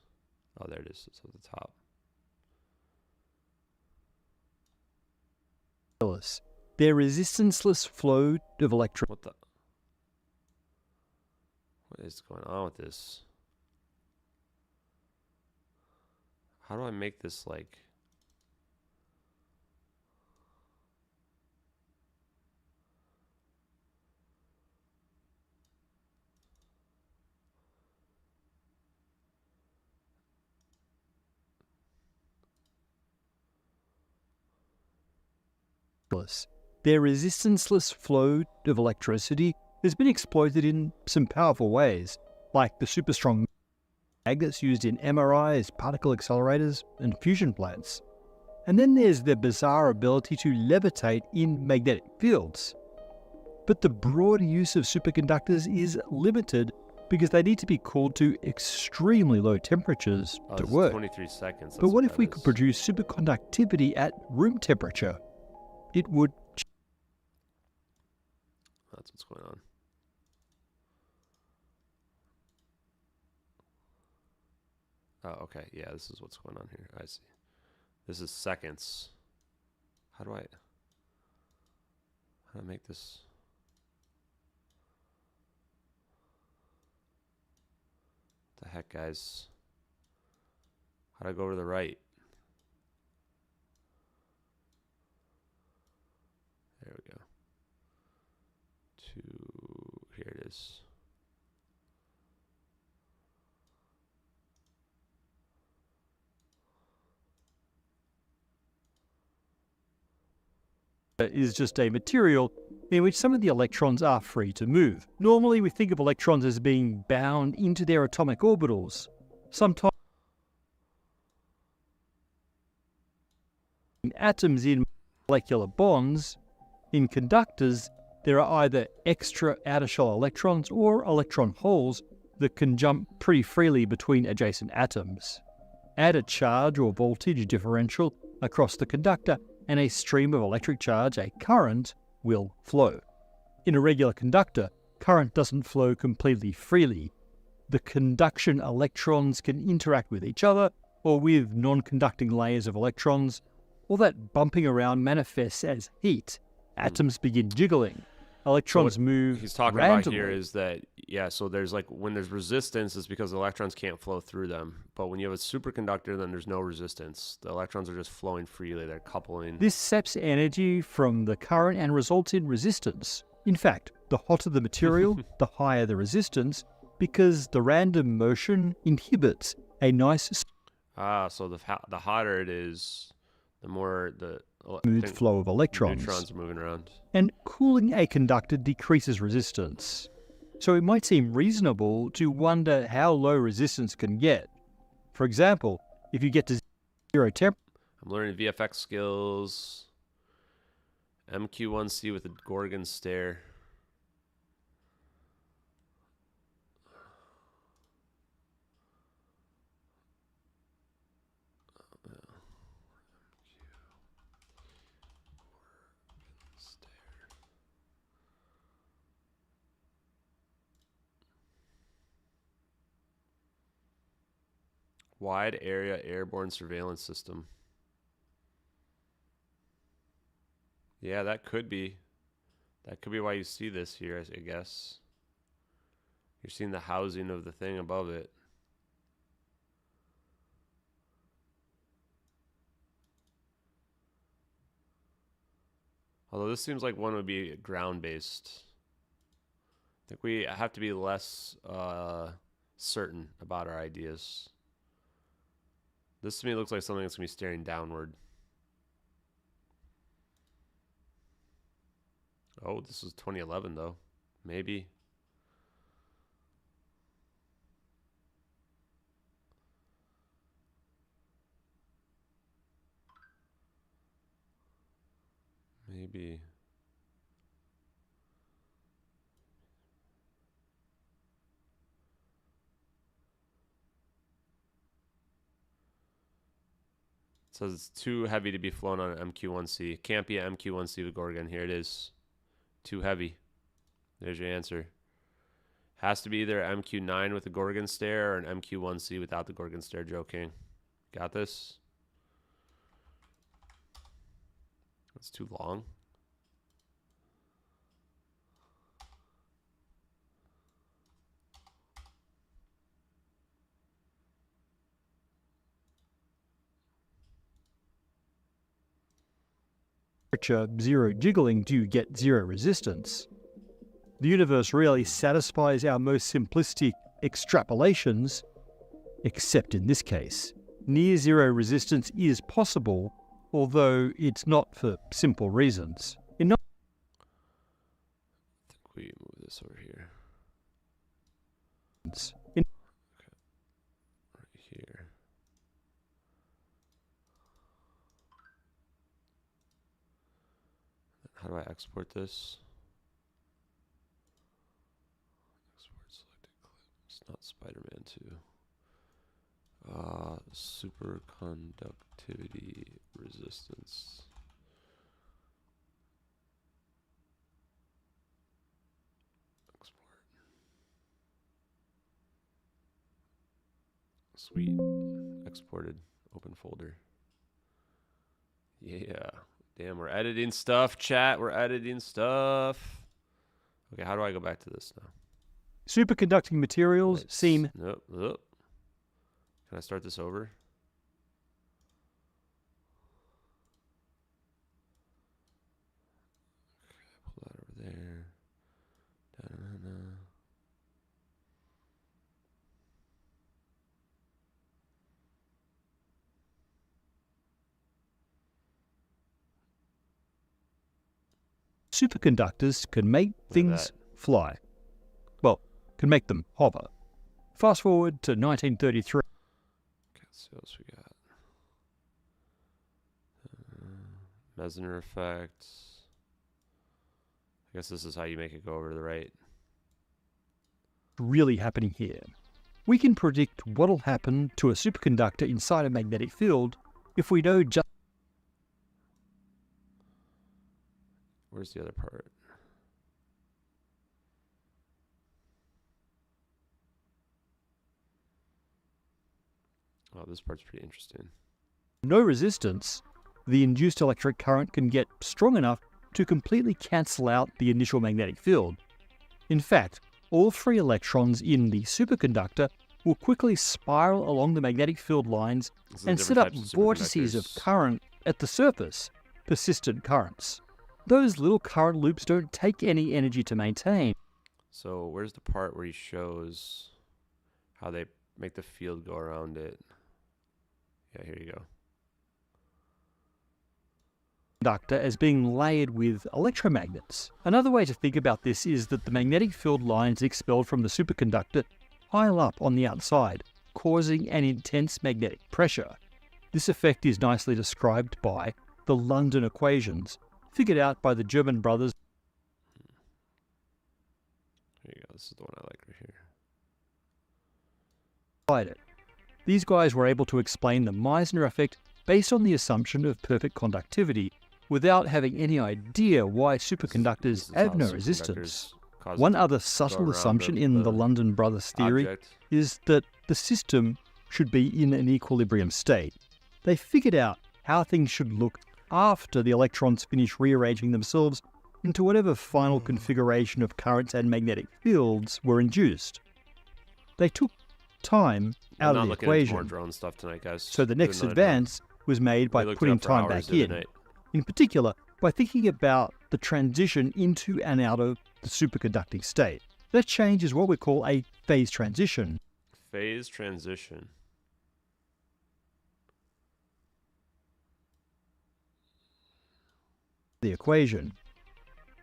Oh, there it is. It's at the top. Their resistanceless flow of electrons. What is going on with this? How do I make this like... Their resistanceless flow of electricity has been exploited in some powerful ways, like the super strong magnets used in MRIs, particle accelerators, and fusion plants. And then there's their bizarre ability to levitate in magnetic fields. But the broader use of superconductors is limited because they need to be cooled to extremely low temperatures to work. 23 seconds. But what if we could produce superconductivity at room temperature? It would. That's what's going on. Oh, okay. Yeah, this is what's going on here. I see. This is seconds. How do I make this? What the heck, guys? How do I go to the right? There we go. Here it is. Is just a material in which some of the electrons are free to move. Normally we think of electrons as being bound into their atomic orbitals. Sometimes in atoms in molecular bonds, in conductors, there are either extra outer shell electrons or electron holes that can jump pretty freely between adjacent atoms. Add a charge or voltage differential across the conductor and a stream of electric charge, a current, will flow. In a regular conductor, current doesn't flow completely freely. The conduction electrons can interact with each other or with non-conducting layers of electrons. All that bumping around manifests as heat. Atoms begin jiggling. Electrons move he's talking randomly. about here is that, yeah, so there's like, when there's resistance, it's because the electrons can't flow through them. But when you have a superconductor, then there's no resistance. The electrons are just flowing freely. They're coupling. This saps energy from the current and results in resistance. In fact, the hotter the material, the higher the resistance, because the random motion inhibits a nice So the hotter it is, the more the smooth flow of electrons. Neutrons are moving around. And cooling a conductor decreases resistance. So it might seem reasonable to wonder how low resistance can get. For example, if you get to zero temperature. I'm learning VFX skills. MQ1C with a Gorgon stare. Wide area airborne surveillance system. Yeah, that could be why you see this here, I guess. You're seeing the housing of the thing above it. Although this seems like one would be ground-based. I think we have to be less certain about our ideas. This to me looks like something that's going to be staring downward. Oh, this is 2011 though. Maybe. Maybe. It says it's too heavy to be flown on an MQ1C. Can't be an MQ1C with Gorgon. Here it is. Too heavy. There's your answer. Has to be either MQ9 with the Gorgon stare or an MQ1C without the Gorgon stare. Joking. Got this? That's too long. Zero jiggling, do you get zero resistance? The universe really satisfies our most simplistic extrapolations, except in this case. Near zero resistance is possible, although it's not for simple reasons. In I think we move this over here. in Right here. How do I export this? Export selected clip. It's not Spider-Man 2. Super-conductivity resistance. Export. Sweet. Exported. Open folder. Yeah. Damn, we're editing stuff, chat. We're editing stuff. Okay, how do I go back to this now? superconducting materials Let's- seem Nope. Nope. Can I start this over? Okay, pull that over there. Da-da-da-da. superconductors can make Look at things that. fly. Well, can make them hover. Fast forward to 1933. Okay, let's see what else we got. Mesner effect. I guess this is how you make it go over to the right. Really happening here. We can predict what'll happen to a superconductor inside a magnetic field if we know just Where's the other part? Oh, this part's pretty interesting. no resistance, the induced electric current can get strong enough to completely cancel out the initial magnetic field. In fact, all three electrons in the superconductor will quickly spiral along the magnetic field lines This is the and different set up types of vortices of superconductors. current at the surface, persistent currents. Those little current loops don't take any energy to maintain. So where's the part where he shows how they make the field go around it? Yeah, here you go. Conductor as being layered with electromagnets. Another way to think about this is that the magnetic field lines expelled from the superconductor pile up on the outside, causing an intense magnetic pressure. This effect is nicely described by the London equations, figured out by the German brothers. Here you go. This is the one I like right here. Applied it. These guys were able to explain the Meissner effect based on the assumption of perfect conductivity, without having any idea why superconductors This is how have no superconductors resistance. cause One it to other go subtle around assumption in the London brothers theory object. is that the system should be in an equilibrium state. They figured out how things should look after the electrons finish rearranging themselves into whatever final configuration of currents and magnetic fields were induced. They took time I'm out not of the looking into more equation, drone stuff tonight, guys. so the Do next another time. advance was made by We looked it putting up for time hours back the in. other night. In particular, by thinking about the transition into and out of the superconducting state. That change is what we call a phase transition. Phase transition. The equation.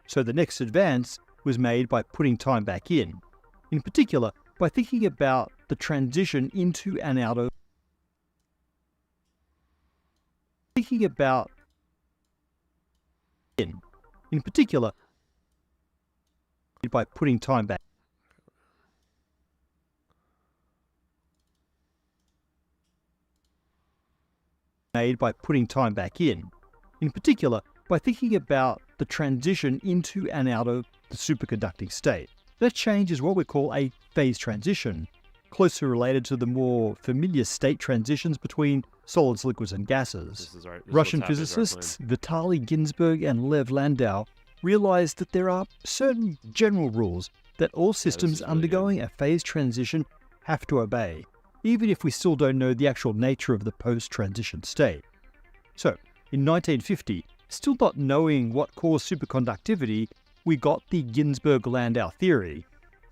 So the next advance was made by putting time back in. In particular, by thinking about the transition into and out of. Thinking about in particular, by putting time back. Made by putting time back in. In particular, by thinking about the transition into and out of the superconducting state. That change is what we call a phase transition, closely related to the more familiar state transitions between solids, liquids, and gases. This is our, this Russian is what's happening to our physicists Vitaly Ginzburg and Lev Landau realized that there are certain general rules that all systems is really undergoing a phase transition have to obey, even if we still don't know the actual nature of the post-transition state. So, in 1950, still not knowing what caused superconductivity, we got the Ginzburg-Landau theory.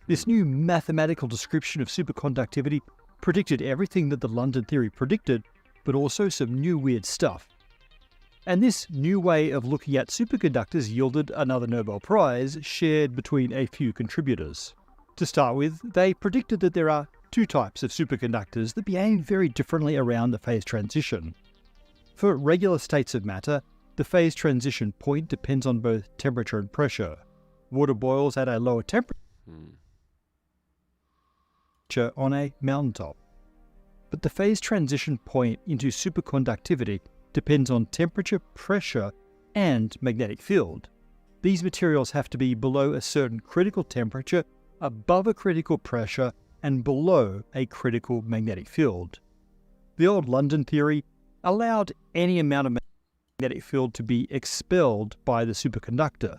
This new mathematical description of superconductivity predicted everything that the London theory predicted, but also some new weird stuff. And this new way of looking at superconductors yielded another Nobel Prize shared between a few contributors. To start with, they predicted that there are two types of superconductors that behave very differently around the phase transition. For regular states of matter, the phase transition point depends on both temperature and pressure. Water boils at a lower temperature on a mountaintop. But the phase transition point into superconductivity depends on temperature, pressure, and magnetic field. These materials have to be below a certain critical temperature, above a critical pressure, and below a critical magnetic field. The old London theory allowed any amount of magnetic field to be expelled by the superconductor,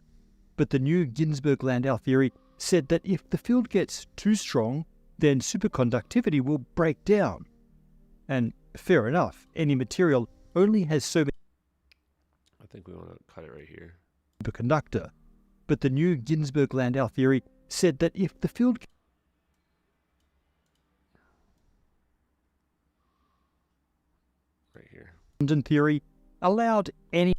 but the new Ginzburg-Landau theory said that if the field gets too strong, then superconductivity will break down. And fair enough, any material only has so many. I think we want to cut it right here. Superconductor. But the new Ginzburg-Landau theory said that if the field right here. London theory allowed any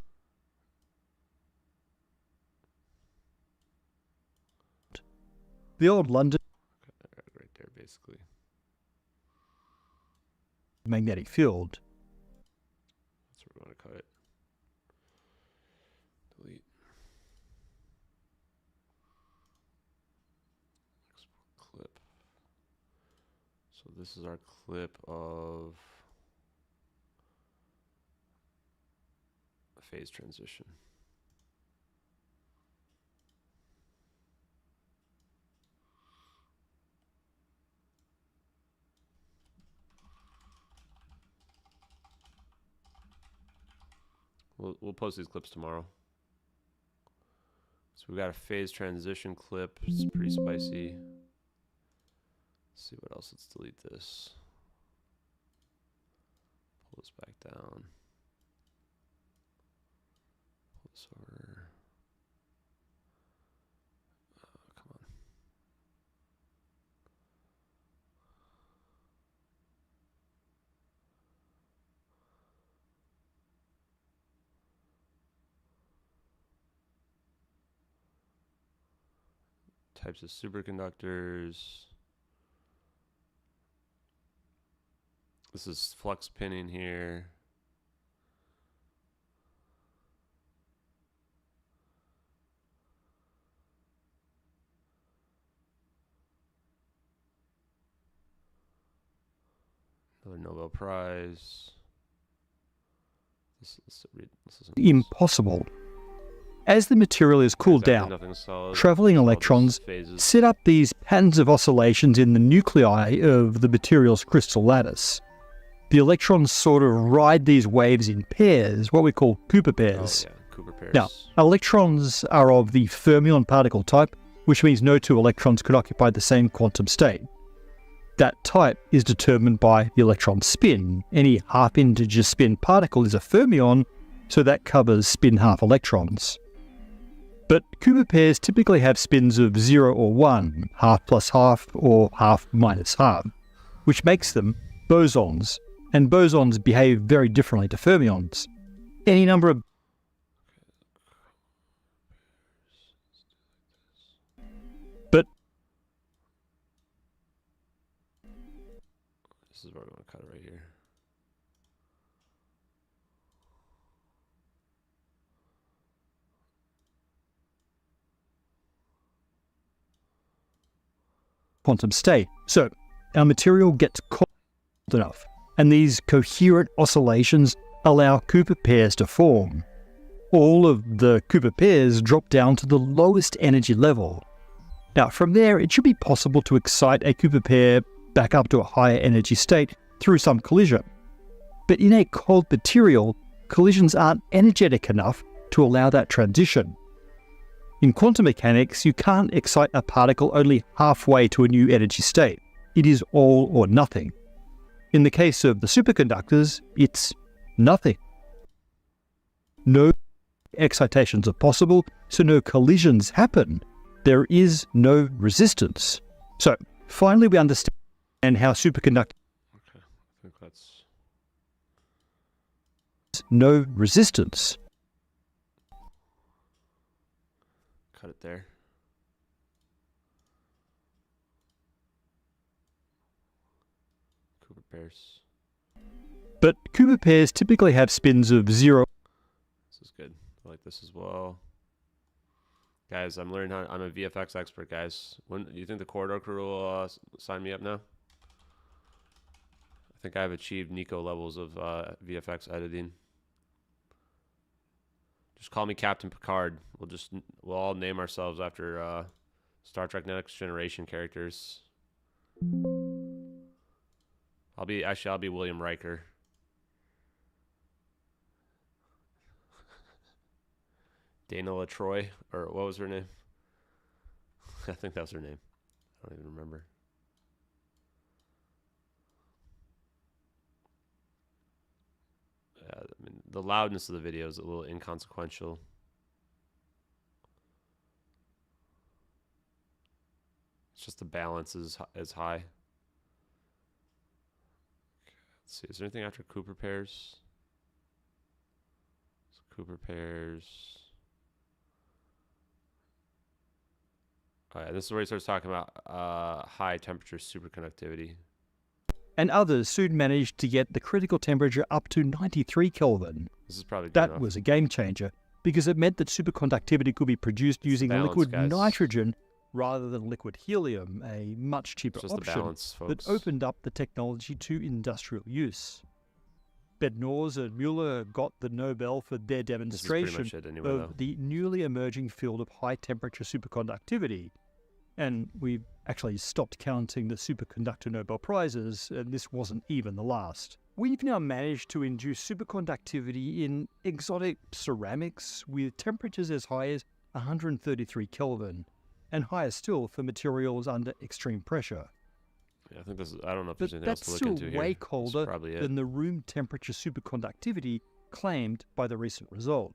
the old London Right there, basically. magnetic field. That's where we want to cut it. Delete. Export clip. So this is our clip of a phase transition. We'll post these clips tomorrow. So we got a phase transition clip. It's pretty spicy. Let's see what else. Let's delete this. Pull this back down. Pull this over. Come on. Types of superconductors. This is flux pinning here. Another Nobel Prize. Let's listen to this. Impossible. As the material is cooled down, traveling electrons set up these patterns of oscillations in the nuclei of the material's crystal lattice. The electrons sort of ride these waves in pairs, what we call Cooper pairs. Oh, yeah, Cooper pairs. Now, electrons are of the fermion particle type, which means no two electrons could occupy the same quantum state. That type is determined by the electron spin. Any half-integer spin particle is a fermion, so that covers spin half electrons. But Cooper pairs typically have spins of 0 or 1, half plus half, or half minus half, which makes them bosons, and bosons behave very differently to fermions. Any number of but this is where we want to cut it right here. quantum state. So our material gets cold enough, and these coherent oscillations allow Cooper pairs to form. All of the Cooper pairs drop down to the lowest energy level. Now from there, it should be possible to excite a Cooper pair back up to a higher energy state through some collision. But in a cold material, collisions aren't energetic enough to allow that transition. In quantum mechanics, you can't excite a particle only halfway to a new energy state. It is all or nothing. In the case of the superconductors, it's nothing. No excitations are possible, so no collisions happen. There is no resistance. So, finally we understand how superconductors Okay, I think that's no resistance. right there. Cooper pairs. But Cooper pairs typically have spins of 0. This is good. I like this as well. Guys, I'm learning how. I'm a VFX expert, guys. When do you think the corridor crew will sign me up now? I think I've achieved Nico levels of VFX editing. Just call me Captain Picard. We'll all name ourselves after Star Trek Next Generation characters. I'll be William Riker. Dana LaTroy, or what was her name? I think that was her name. I don't even remember. I mean, the loudness of the video is a little inconsequential. It's just the balance is high. Okay, let's see. Is there anything after Cooper pairs? So Cooper pairs. All right, this is where he starts talking about high temperature superconductivity. And others soon managed to get the critical temperature up to 93 Kelvin. This is probably good That enough. was a game changer because it meant that superconductivity could be produced using balance, liquid guys. nitrogen rather than liquid helium, a much cheaper It's just the option balance, that folks. opened up the technology to industrial use. Bednorz and Mueller got the Nobel for their This is pretty demonstration much it anyway, of though. the newly emerging field of high-temperature superconductivity. And we've actually stopped counting the superconductor Nobel Prizes, and this wasn't even the last. We've now managed to induce superconductivity in exotic ceramics with temperatures as high as 133 Kelvin, and higher still for materials under extreme pressure. Yeah, I think this is. I don't know if But there's anything else that's to look still into here. way That's colder probably it. than the room temperature superconductivity claimed by the recent result.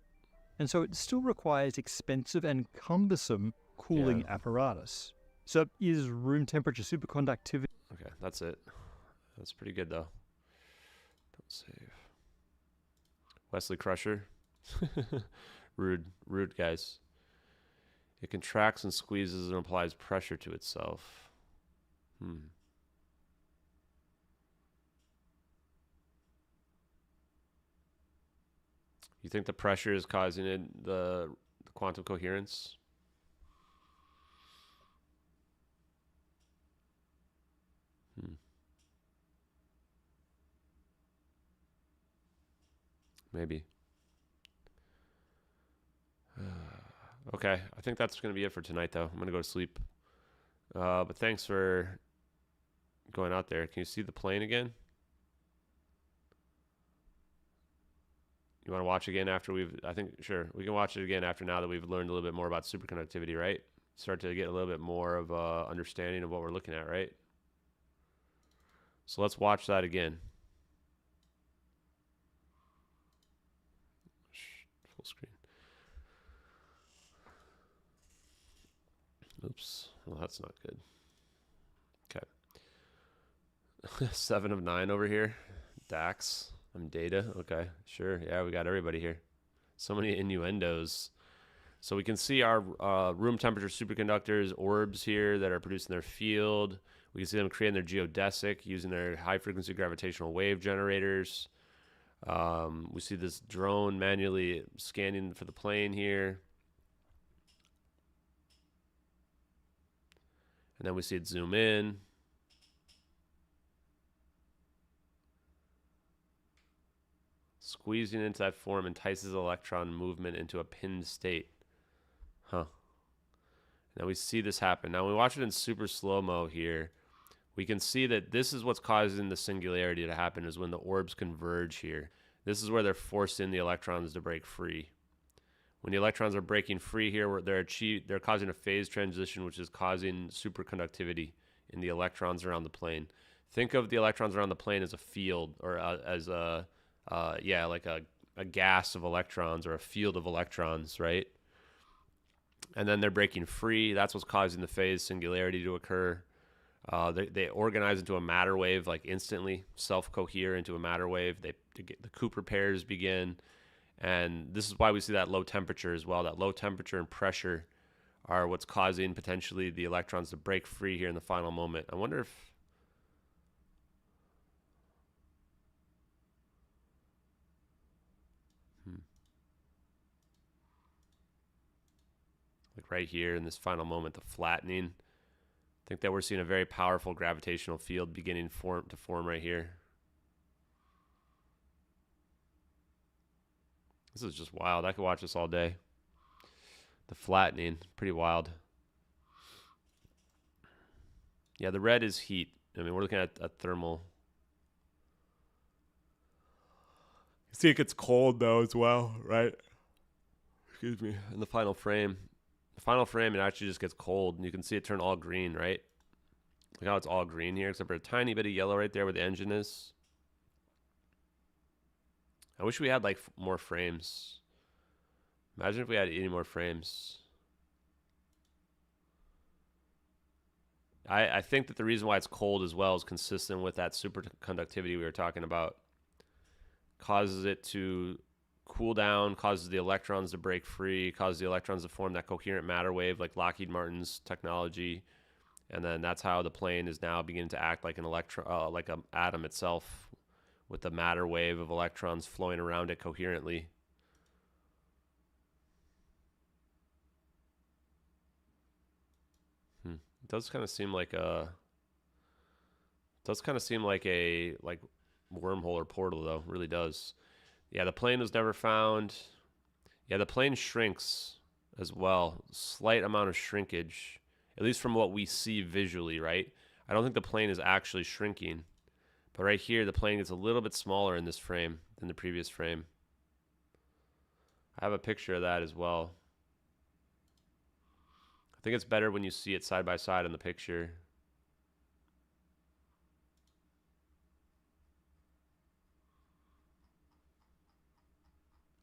And so it still requires expensive and cumbersome cooling apparatus. So is room temperature superconductivity? Okay, that's it. That's pretty good though. Don't save. Wesley Crusher. Rude guys. It contracts and squeezes and applies pressure to itself. You think the pressure is causing the quantum coherence? Maybe. Okay, I think that's going to be it for tonight, though. I'm going to go to sleep. But thanks for going out there. Can you see the plane again? You want to watch again after sure, we can watch it again after now that we've learned a little bit more about superconductivity, right? Start to get a little bit more of a understanding of what we're looking at, right? So let's watch that again. Full screen. Oops. Well, that's not good. Okay. 7 of 9 over here. Dax. I'm Data. Okay. Sure. Yeah, we got everybody here. So many innuendos. So we can see our room temperature superconductors, orbs here that are producing their field. We can see them creating their geodesic using their high-frequency gravitational wave generators. We see this drone manually scanning for the plane here. And then we see it zoom in. Squeezing into that form entices electron movement into a pinned state. Huh. Now we see this happen. Now when we watch it in super slow-mo here, we can see that this is what's causing the singularity to happen, is when the orbs converge here. This is where they're forcing the electrons to break free. When the electrons are breaking free here, they're causing a phase transition, which is causing superconductivity in the electrons around the plane. Think of the electrons around the plane as a field, or as like a gas of electrons or a field of electrons, right? And then they're breaking free. That's what's causing the phase singularity to occur. They organize into a matter wave, like instantly self-cohere into a matter wave. The Cooper pairs begin. And this is why we see that low temperature as well. That low temperature and pressure are what's causing potentially the electrons to break free here in the final moment. I wonder if like right here in this final moment, the flattening. I think that we're seeing a very powerful gravitational field beginning to form right here. This is just wild. I could watch this all day. The flattening, pretty wild. Yeah, the red is heat. I mean, we're looking at a thermal. See, it gets cold though as well, right? Excuse me. In the final frame. The final frame, it actually just gets cold, and you can see it turn all green, right? Look how it's all green here, except for a tiny bit of yellow right there where the engine is. I wish we had like more frames. Imagine if we had any more frames. I think that the reason why it's cold as well is consistent with that superconductivity we were talking about. Causes it to cool down, causes the electrons to break free, causes the electrons to form that coherent matter wave like Lockheed Martin's technology. And then that's how the plane is now beginning to act like an like an atom itself, with the matter wave of electrons flowing around it coherently. It does kind of seem like a wormhole or portal though. It really does. Yeah, the plane was never found. Yeah, the plane shrinks as well. Slight amount of shrinkage, at least from what we see visually, right? I don't think the plane is actually shrinking. But right here, the plane gets a little bit smaller in this frame than the previous frame. I have a picture of that as well. I think it's better when you see it side by side in the picture.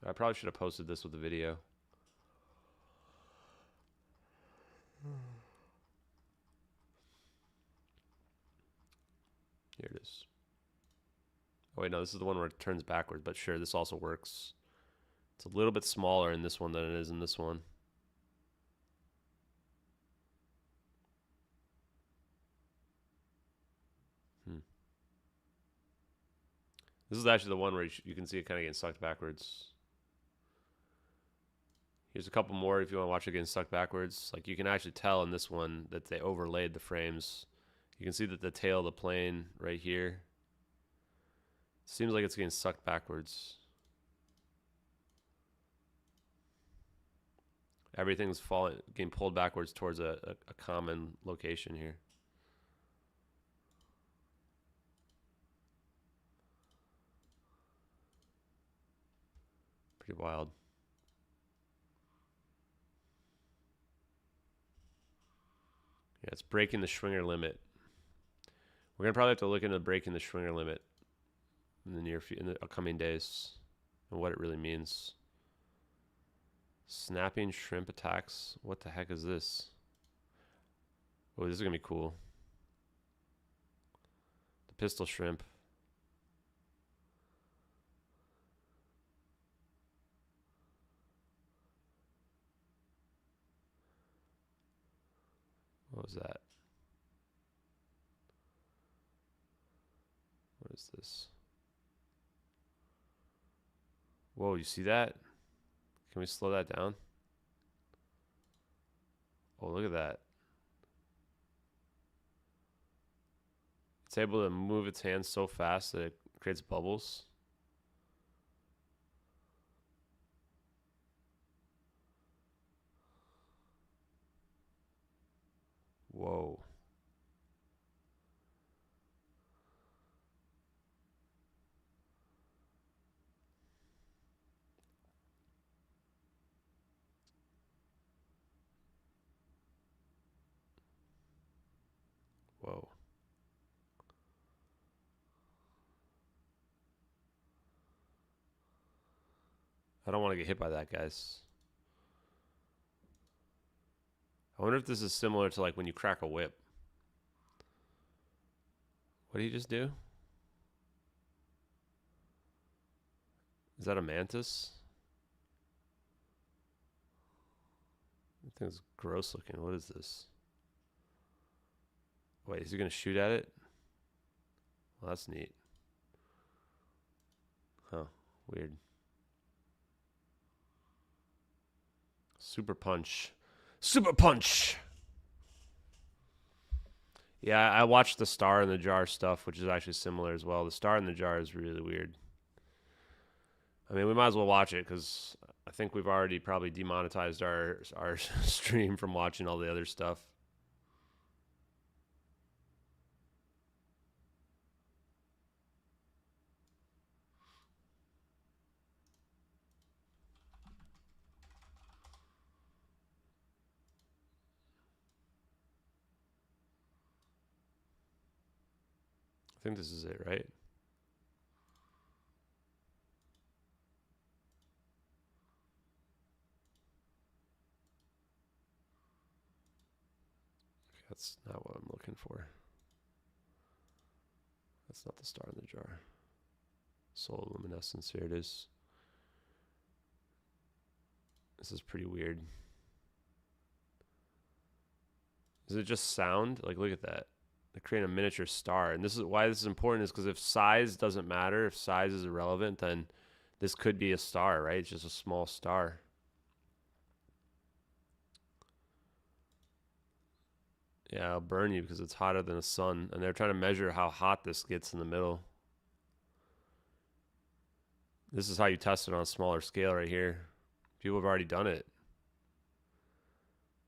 I probably should have posted this with the video. Here it is. Oh wait, no, this is the one where it turns backwards, but sure, this also works. It's a little bit smaller in this one than it is in this one. This is actually the one where you can see it kind of getting sucked backwards. Here's a couple more if you want to watch it getting sucked backwards. Like you can actually tell in this one that they overlaid the frames. You can see that the tail of the plane right here seems like it's getting sucked backwards. Everything's getting pulled backwards towards a common location here. Pretty wild. Yeah, it's breaking the Schwinger limit. We're gonna probably have to look into breaking the Schwinger limit in the upcoming days and what it really means. Snapping shrimp attacks. What the heck is this? Oh, this is gonna be cool. The pistol shrimp. What was that? What is this? Whoa, you see that? Can we slow that down? Oh, look at that. It's able to move its hands so fast that it creates bubbles. Whoa. Whoa. I don't want to get hit by that, guys. I wonder if this is similar to like when you crack a whip. What did he just do? Is that a mantis? I thing's gross looking. What is this? Wait, is he gonna shoot at it? Well, that's neat. Huh, weird. Super punch. Super punch! Yeah, I watched the star in the jar stuff, which is actually similar as well. The star in the jar is really weird. I mean, we might as well watch it because I think we've already probably demonetized our stream from watching all the other stuff. I think this is it, right? That's not what I'm looking for. That's not the star in the jar. Solar luminescence, here it is. This is pretty weird. Is it just sound? Like, look at that. They create a miniature star. And this is why this is important, is because if size doesn't matter, if size is irrelevant, then this could be a star, right? It's just a small star. Yeah, it'll burn you because it's hotter than the sun. And they're trying to measure how hot this gets in the middle. This is how you test it on a smaller scale right here. People have already done it.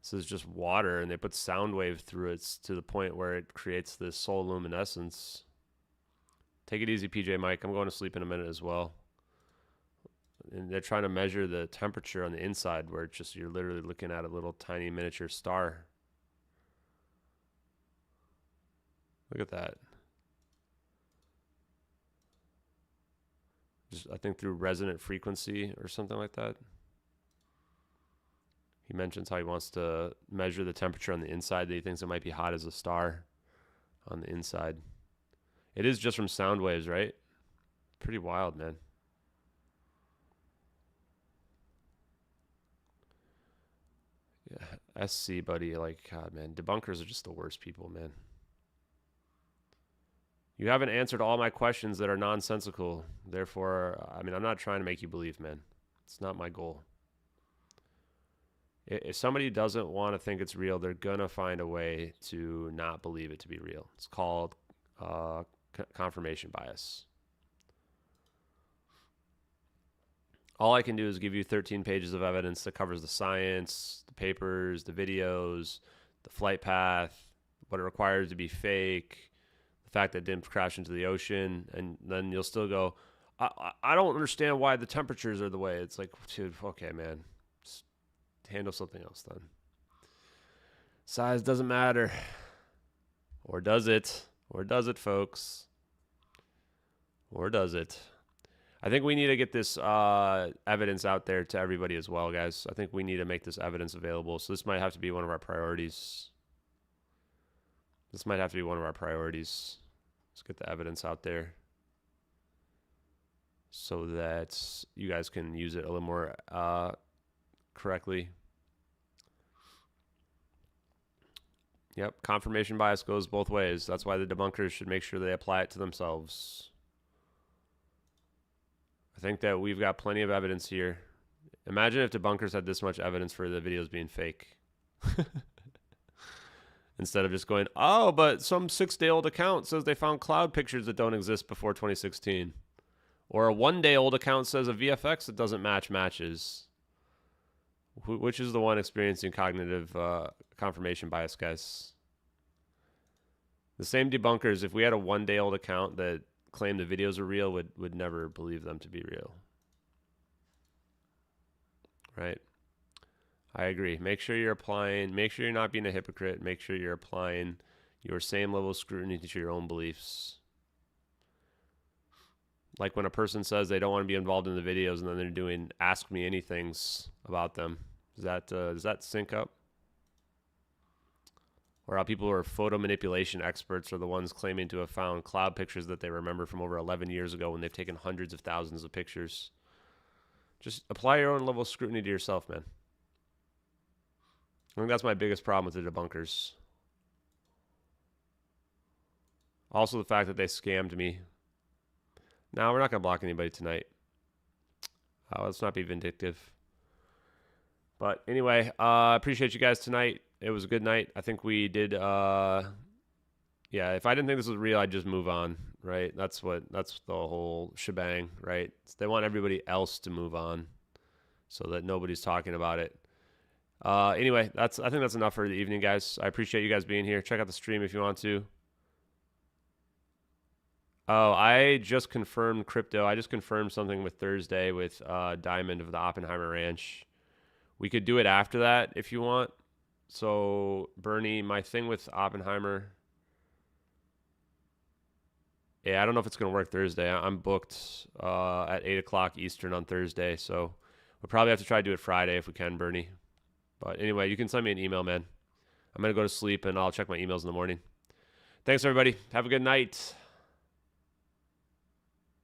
This is just water, and they put sound wave through it to the point where it creates this solar luminescence. Take it easy, PJ Mike. I'm going to sleep in a minute as well. And they're trying to measure the temperature on the inside, where it's just, you're literally looking at a little tiny miniature star. Look at that. Just, I think through resonant frequency or something like that. He mentions how he wants to measure the temperature on the inside, that he thinks it might be hot as a star on the inside. It is just from sound waves, right? Pretty wild, man. Yeah, SC, buddy. Like, God, man. Debunkers are just the worst people, man. You haven't answered all my questions that are nonsensical. Therefore, I mean, I'm not trying to make you believe, man. It's not my goal. If somebody doesn't want to think it's real, they're going to find a way to not believe it to be real. It's called confirmation bias. All I can do is give you 13 pages of evidence that covers the science, the papers, the videos, the flight path, what it requires to be fake, the fact that it didn't crash into the ocean, and then you'll still go, I don't understand why the temperatures are the way. It's like, dude, okay, man. Handle something else then. Size doesn't matter. Or does it? Or does it, folks? Or does it? I think we need to get this evidence out there to everybody as well, guys. I think we need to make this evidence available. So this might have to be one of our priorities. This might have to be one of our priorities. Let's get the evidence out there so that you guys can use it a little more correctly. Yep, confirmation bias goes both ways. That's why the debunkers should make sure they apply it to themselves. I think that we've got plenty of evidence here. Imagine if debunkers had this much evidence for the videos being fake. Instead of just going, oh, but some 6-day-old account says they found cloud pictures that don't exist before 2016. Or a 1-day-old account says a VFX that doesn't match matches. Which is the one experiencing cognitive confirmation bias, guys? The same debunkers, if we had a 1-day-old account that claimed the videos are real, would never believe them to be real. Right? I agree. Make sure you're applying, make sure you're not being a hypocrite. Make sure you're applying your same level of scrutiny to your own beliefs. Like when a person says they don't want to be involved in the videos and then they're doing ask me anythings about them. Does that sync up? Or how people who are photo manipulation experts are the ones claiming to have found cloud pictures that they remember from over 11 years ago when they've taken hundreds of thousands of pictures. Just apply your own level of scrutiny to yourself, man. I think that's my biggest problem with the debunkers. Also the fact that they scammed me. Now we're not going to block anybody tonight. Let's not be vindictive. But anyway, I appreciate you guys tonight. It was a good night. I think we did, yeah, if I didn't think this was real, I'd just move on, right? That's the whole shebang, right? They want everybody else to move on so that nobody's talking about it. Anyway, I think that's enough for the evening, guys. I appreciate you guys being here. Check out the stream if you want to. Oh, I just confirmed crypto. I just confirmed something with Thursday with Diamond of the Oppenheimer Ranch. We could do it after that if you want. So, Bernie, my thing with Oppenheimer. Yeah, I don't know if it's going to work Thursday. I'm booked at 8 o'clock Eastern on Thursday. So, we'll probably have to try to do it Friday if we can, Bernie. But anyway, you can send me an email, man. I'm going to go to sleep and I'll check my emails in the morning. Thanks, everybody. Have a good night.